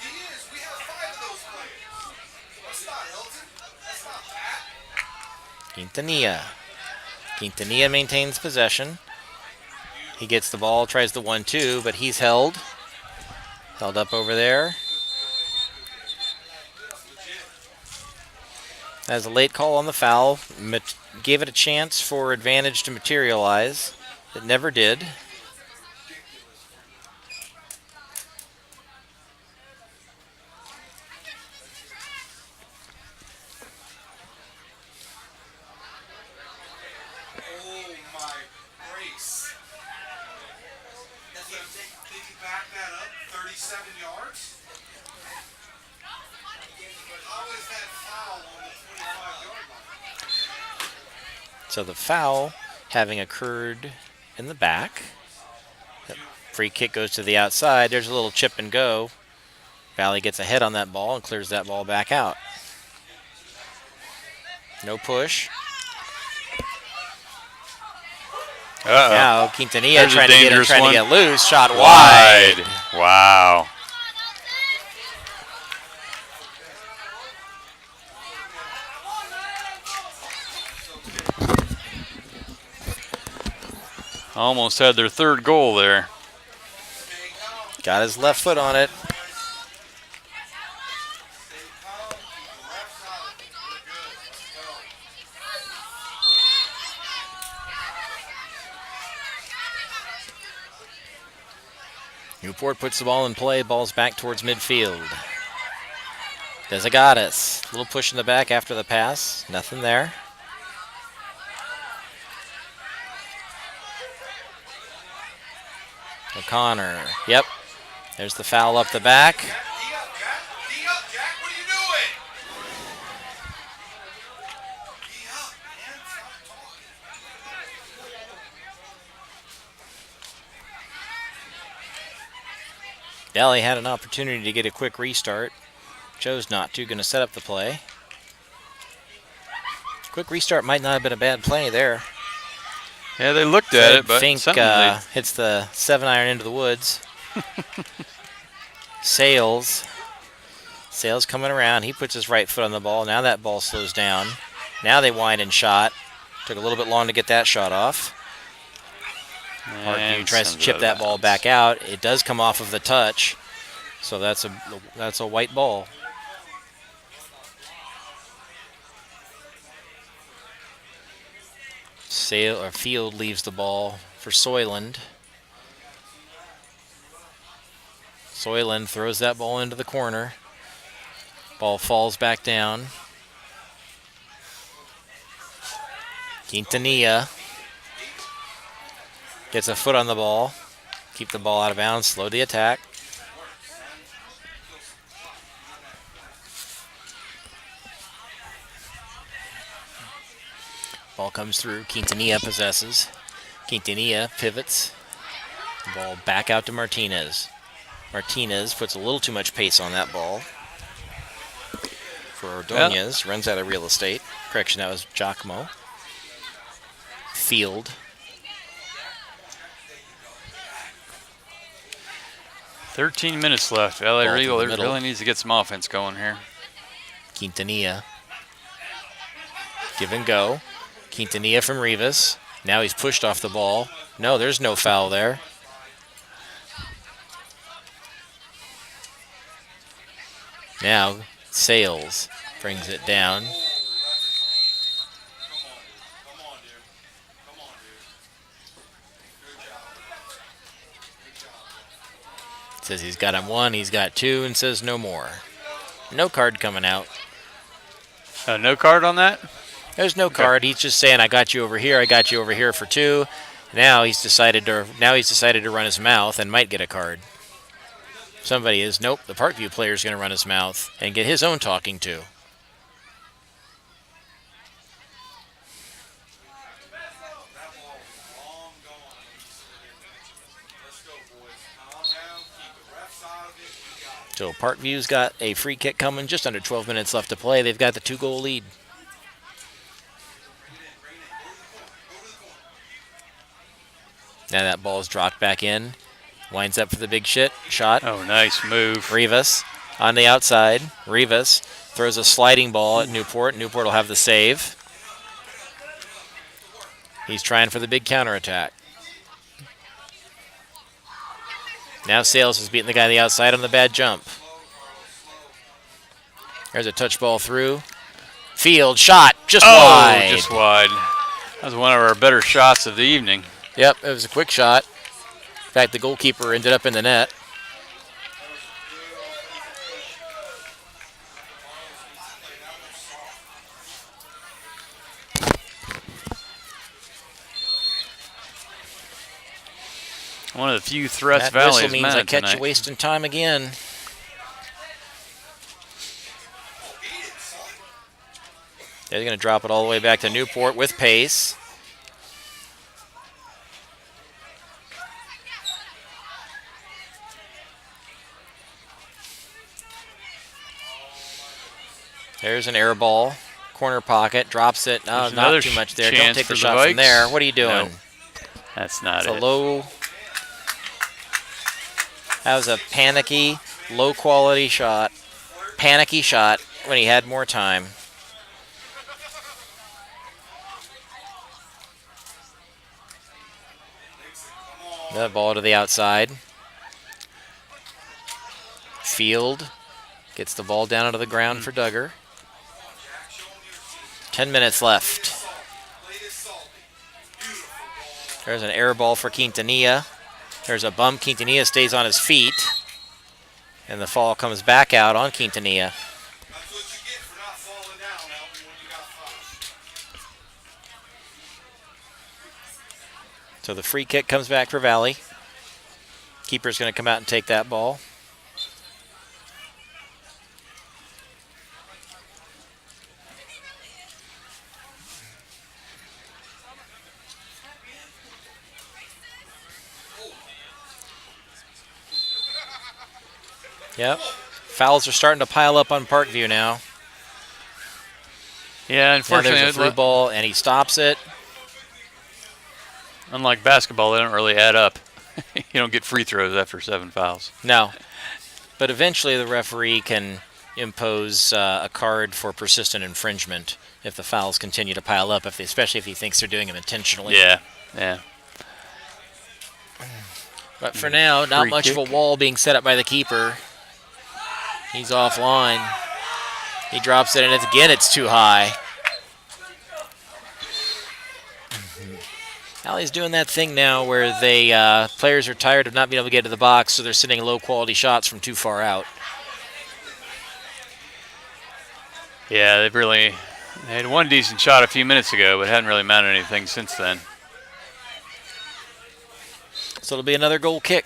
He is. We have 5 of those players. That's not Hilton. That's not Pat. Quintanilla. Quintanilla maintains possession. He gets the ball, tries the 1-2, but he's held. Held up over there. As a late call on the foul, gave it a chance for advantage to materialize. It never did. Oh my grace. Did he back that up 37 yards? How is that foul on the 25-yard line? So the foul having occurred in the back. Free kick goes to the outside. There's a little chip and go. Valley gets ahead on that ball and clears that ball back out. No push. Uh-oh. Now Quintanilla There's a trying dangerous to one. get loose. Shot wide. Wow. Almost had their third goal there. Got his left foot on it. Newport puts the ball in play. Ball's back towards midfield. Desagadas. Little push in the back after the pass. Nothing there. O'Connor. Yep. There's the foul up the back. D up, Jack. What are you doing? D up, man. Stop talking. Delhi had an opportunity to get a quick restart. Chose not to. Going to set up the play. Quick restart might not have been a bad play there. Yeah, they looked at it, but Fink something they hits the 7-iron into the woods. Sales coming around. He puts his right foot on the ball. Now that ball slows down. Now they wind and shot. Took a little bit long to get that shot off. Parkview tries to chip that ball back out. It does come off of the touch, so that's a white ball. Field leaves the ball for Soyland. Soyland throws that ball into the corner. Ball falls back down. Quintanilla gets a foot on the ball. Keep the ball out of bounds, slow the attack. Ball comes through. Quintanilla possesses. Quintanilla pivots. Ball back out to Martinez. Martinez puts a little too much pace on that ball. For Ordonez, runs out of real estate. Correction, that was Giacomo. Field. $13 minutes left. LA Ball to the really middle. needs to get some offense going here. Quintanilla. Give and go. Quintanilla from Rivas. Now he's pushed off the ball. No, there's no foul there. Now, Sales brings it down. Come on, dude. Come on, dude. Good job. Good job. Says he's got him one, he's got two, and says no more. No card coming out. No card on that? There's no card. He's just saying, I got you over here for two. Now he's decided to run his mouth and might get a card. Somebody is, nope, the Parkview player is going to run his mouth and get his own talking to. That ball was long gone. Let's go, boys. Calm down. Keep the refs out of it. We got it. So Parkview's got a free kick coming, just under 12 minutes left to play. They've got the 2-goal lead. Now that ball is dropped back in. Winds up for the big shot. Oh, nice move. Rivas on the outside. Rivas throws a sliding ball at Newport. Newport will have the save. He's trying for the big counterattack. Now Sales is beating the guy on the outside on the bad jump. There's a touch ball through. Field shot just wide. Just wide. That was one of our better shots of the evening. Yep, it was a quick shot. In fact, the goalkeeper ended up in the net. One of the few threats That Valley whistle has means I mounted catch you tonight. wasting time again. They're going to drop it all the way back to Newport with pace. There's an air ball. Corner pocket. Drops it. Oh, There's another not too much there. Don't chance take for the the shot from Vikes. there. What are you doing? Nope. That's not It's it. a low. That was a panicky, low quality shot. Panicky shot when he had more time. The ball to the outside. Field gets the ball down onto the ground for Duggar. 10 minutes left. There's an air ball for Quintanilla. There's a bump. Quintanilla stays on his feet. And the fall comes back out on Quintanilla. That's what you get for not falling down, Elton, when you got five. So the free kick comes back for Valley. Keeper's going to come out and take that ball. Yep. Fouls are starting to pile up on Parkview now. Yeah, Now unfortunately, there's a free ball, and he stops it. unlike basketball, they don't really add up. You don't get free throws after 7 fouls. No. But eventually the referee can impose a card for persistent infringement if the fouls continue to pile up, especially if he thinks they're doing them intentionally. Yeah, yeah. But for now, not Free much of kick. a wall being set up by the keeper. He's offline. He drops it, and it's too high. Alley's doing that thing now where they players are tired of not being able to get to the box, so they're sending low-quality shots from too far out. Yeah, they had one decent shot a few minutes ago, but hadn't really mounted anything since then. So it'll be another goal kick.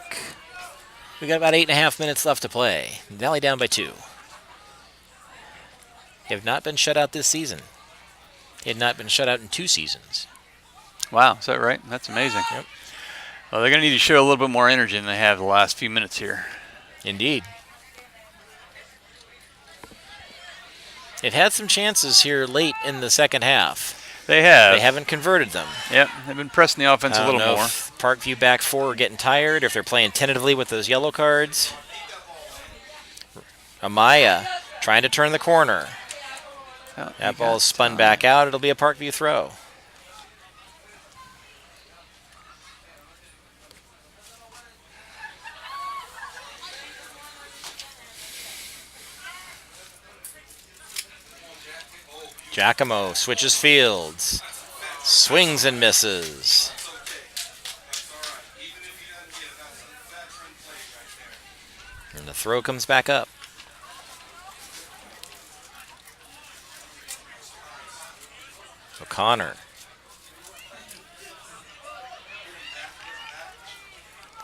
We got about 8.5 minutes left to play. Valley down by 2. They have not been shut out this season. They had not been shut out in 2 seasons. Wow, is that right? That's amazing. Yep. Well, they're going to need to show a little bit more energy than they have the last few minutes here. Indeed. They've had some chances here late in the second half. They have. They haven't converted them. Yep, they've been pressing the offense a I little don't know more. if Parkview back 4 are getting tired, or if they're playing tentatively with those yellow cards. Amaya trying to turn the corner. Oh, That he ball got is spun time. back out. It'll be a Parkview throw. Giacomo switches fields. Swings and misses. That's all right. Even if he doesn't get it, that's a veteran play right there. And the throw comes back up. O'Connor.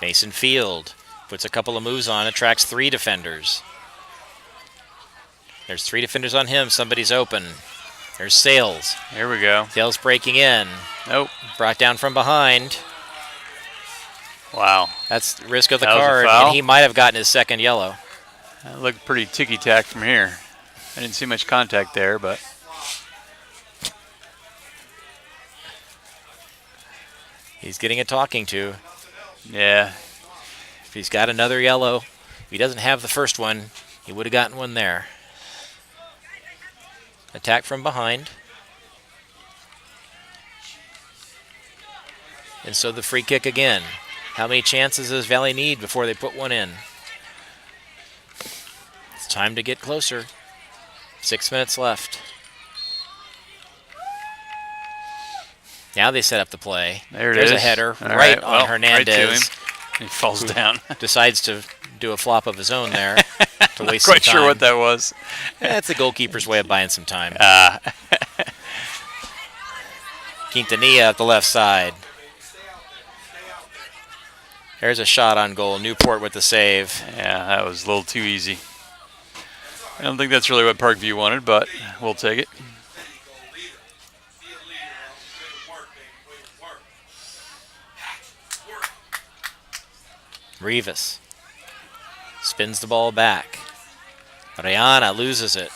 Mason Field puts a couple of moves on, attracts 3 defenders. There's 3 defenders on him. Somebody's open. There's Sales. Here we go. Sales breaking in. Nope. Brought down from behind. Wow. That's the risk of the That was a card, foul? and he might have gotten his second yellow. That looked pretty ticky-tack from here. I didn't see much contact there, but He's getting a talking to. yeah. If he's got another yellow, if he doesn't have the first one, he would have gotten one there. Attack from behind. And so the free kick again. How many chances does Valley need before they put one in? It's time to get closer. 6 minutes left. Now they set up the play. There it There's is. a header All right right, on well, Hernandez. right to him. He falls down. Decides to do a flop of his own there to waste Quite some time. sure what that was. That's the goalkeeper's way of buying some time. Ah. Quintanilla at the left side. There's a shot on goal. Newport with the save. Yeah, that was a little too easy. I don't think that's really what Parkview wanted, but we'll take it. Go leader. Be a leader, Elton. Way to work, baby. Way to work. Rivas spins the ball back. Rayana loses it.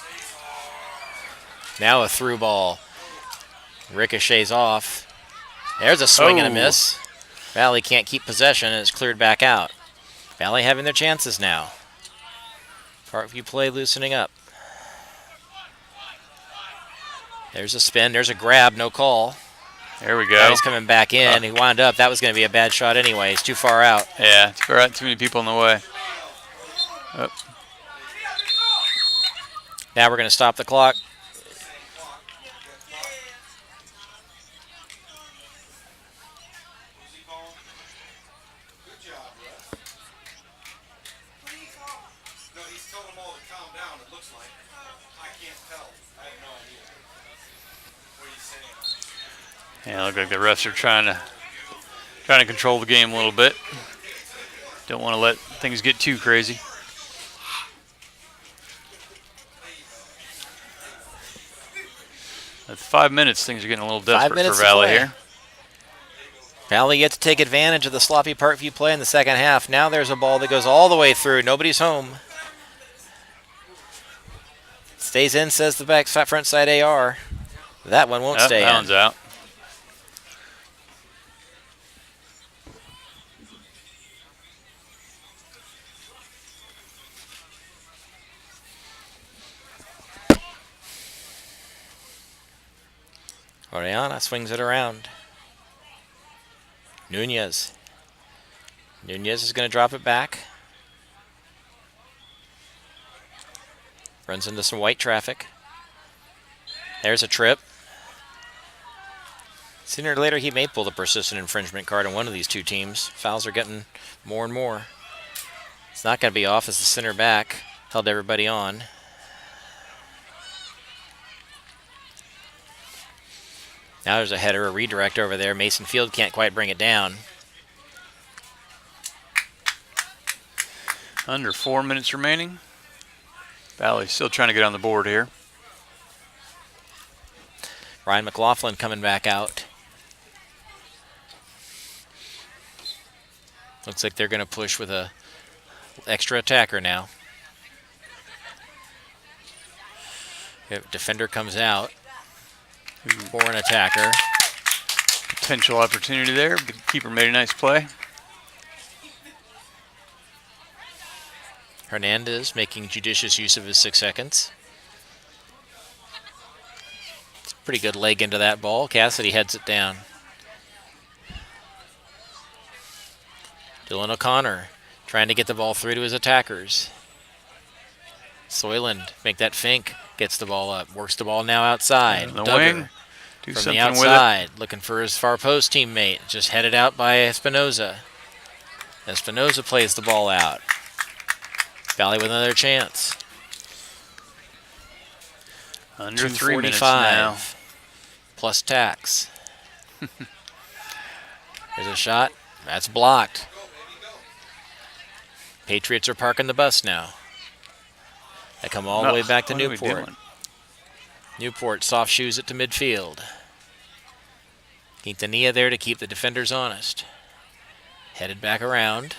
Now a through ball. Ricochets off. There's a swing and a Oh. miss. Valley can't keep possession, and it's cleared back out. Valley having their chances now. Parkview play loosening up. There's a spin. There's a grab. No call. There we Now go. he's coming back in. He wound up. That was going to be a bad shot anyway. He's too far out. Yeah, too many people in the way. Oh, Now we're going to stop the clock. Who's he calling? Good job, Russ. No, he's telling them all to calm down, it looks like. I can't tell. I have no idea. What are you saying? yeah, look like the refs are trying to control the game a little bit. Don't want to let things get too crazy. At 5 minutes, things are getting a little 5 desperate minutes for to Valley play. here. Valley yet to take advantage of the sloppy Parkview play in the second half. Now there's a ball that goes all the way through. Nobody's home. Stays in, says the back front side AR. That one won't stay That in. one's out. Oriana swings it around. Nunez. Nunez is going to drop it back. Runs into some white traffic. There's a trip. Sooner or later, he may pull the persistent infringement card on one of these two teams. Fouls are getting more and more. It's not going to be off as the center back held everybody on. Now there's a header, a redirect over there. Mason Field can't quite bring it down. Under 4 minutes remaining. Valley still trying to get on the board here. Ryan McLaughlin coming back out. Looks like they're going to push with a extra attacker now. Defender comes out for an attacker. Potential opportunity there. Good keeper made a nice play. Hernandez making judicious use of his 6 seconds. It's a pretty good leg into that ball. Cassidy heads it down. Dylan O'Connor trying to get the ball through to his attackers. Soyland make that fink. Gets the ball up. Works the ball now outside. In the Duggar wing. Do from something the with it. outside. Looking for his far post teammate. Just headed out by Espinoza. Espinoza plays the ball out. Valley with another chance. Under 3 minutes now. 2:45 plus tax. There's a shot. That's blocked. Patriots are parking the bus now. They come all the way back to What are we Newport. doing? Newport soft shoes it to midfield. Quintanilla there to keep the defenders honest. Headed back around.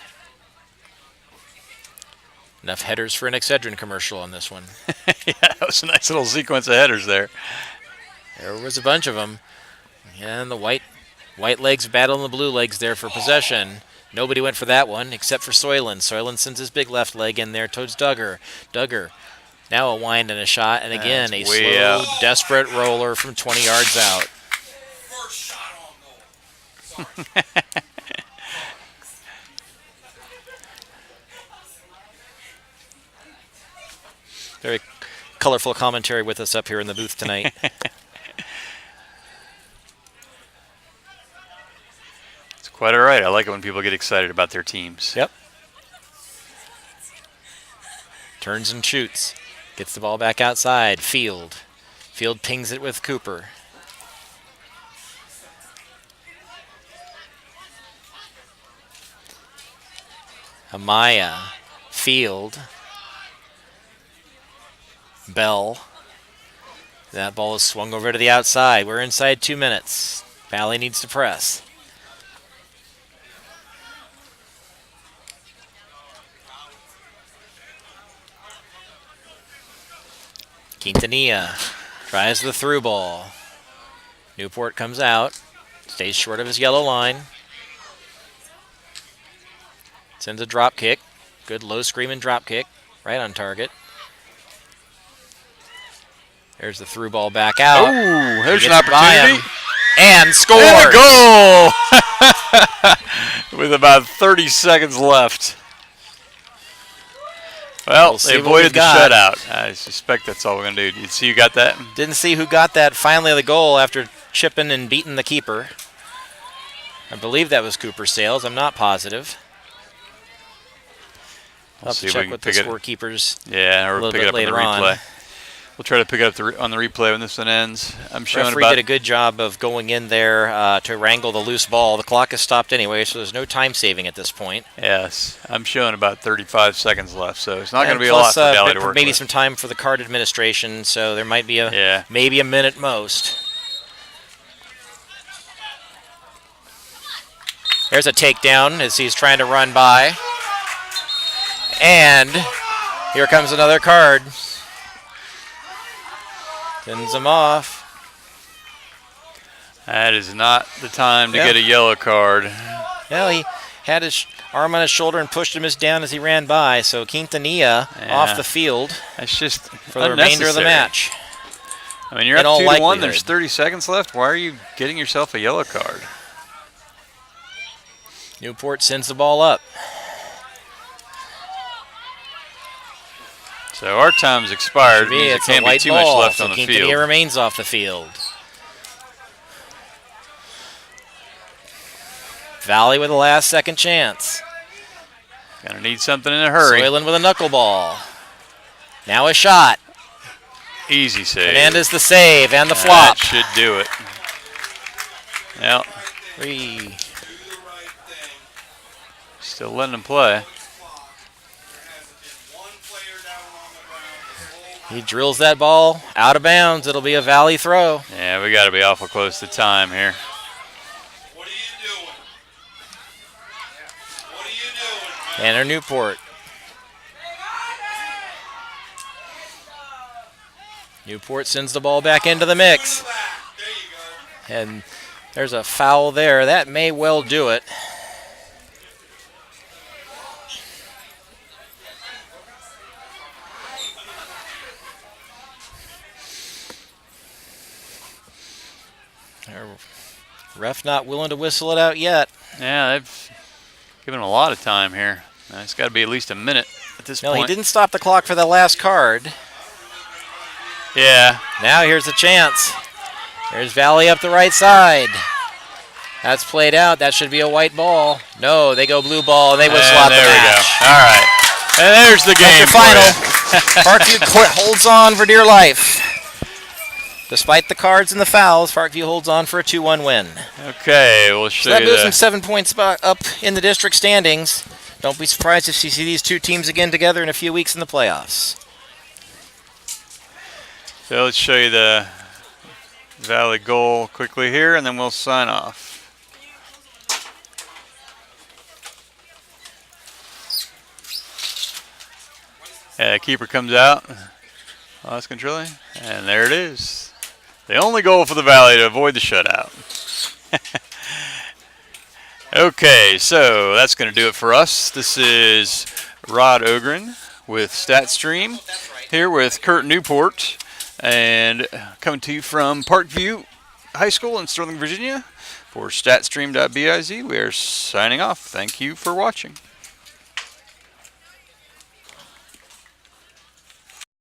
Enough headers for an Excedrin commercial on this one. Yeah, that was a nice little sequence of headers there. There was a bunch of them. And the white legs battling the blue legs there for possession. Nobody went for that one except for Soyland. Soyland sends his big left leg in there towards Duggar. Duggar, now a wind and a shot. And again, That's a way slow, out. desperate roller from 20 yards out. First shot on goal. Very colorful commentary with us up here in the booth tonight. It's quite all right. I like it when people get excited about their teams. Yep. Turns and shoots. Gets the ball back outside. Field pings it with Cooper. Amaya. Field. Bell. That ball is swung over to the outside. We're inside 2 minutes. Valley needs to press. Quintanilla Tries the through ball. Newport comes out. Stays short of his yellow line. Sends a drop kick. Good low screaming drop kick. Right on target. There's the through ball back out. Oh, there's He an gets by opportunity. him and scores. And a goal! With about 30 seconds left. Well, We'll see they what avoided we've the got. shutout. I suspect that's all we're going to do. You see you got that? Didn't see who got that finally the goal after chipping and beating the keeper. I believe that was Cooper Sales. I'm not positive. I'll have see to if we check can with the pick it- scorekeepers. Yeah, or A little pick it bit up on the later on. replay. We'll try to pick it up on the replay when this one ends. I'm showing Referee about did a good job of going in there to wrangle the loose ball. The clock is stopped anyway, so there's no time saving at this point. yes. I'm showing about 35 seconds left, so it's not going And to be a lot plus, for Valley to work maybe with. some time for the card administration, so there might be Yeah. maybe a minute most. There's a takedown as he's trying to run by. And here comes another card. Sends him off. That is not the time to Yeah. get a yellow card. Well, he had his arm on his shoulder and pushed him down as he ran by. So Quintanilla off the field That's just for the remainder of the match. I mean, you're in up all 2-1. likelihood. There's 30 seconds left. Why are you getting yourself a yellow card? Newport sends the ball up. So our time's expired. Means there It's a can't be white too ball, much left so on the Quintanilla field. remains off the field. Valley with a last second chance. Gonna need something in a hurry. Soyland with a knuckleball. Now a shot. Easy save. Hernandez the save and the flop. That should do it. Well, 3. Do the right thing. still letting them play. There hasn't been one player down on the ground this whole He drills that ball out of bounds. It'll be a Valley throw. Yeah, we got to be awful close to time here. What are you doing? What are you doing, man? Tanner Newport. Newport sends the ball back into the mix. There you go. And there's a foul there. That may well do it. Ref not willing to whistle it out yet. Yeah, they've given a lot of time here. It's got to be at least a minute at this No, point. he didn't stop the clock for the last card. Yeah, Now here's a chance. There's Valley up the right side. That's played out. That should be a white ball. No, they go blue ball, and they whistle out and the there we go. match. All right, and there's the That's game your for final. you. Parkview holds on for dear life. Despite the cards and the fouls, Parkview holds on for a 2-1 win. Okay, we'll show So that you moves them the 7 points up in the district standings. Don't be surprised if you see these two teams again together in a few weeks in the playoffs. So let's show you the Valley goal quickly here, and then we'll sign off. Yeah, keeper comes out, lost controlling, and there it is. The only goal for the Valley to avoid the shutout. Okay, so that's going to do it for us. This is Rod Ogren with StatStream, here with Kurt Newport, and coming to you from Parkview High School in Sterling, Virginia. For StatStream.biz, we are signing off. Thank you for watching.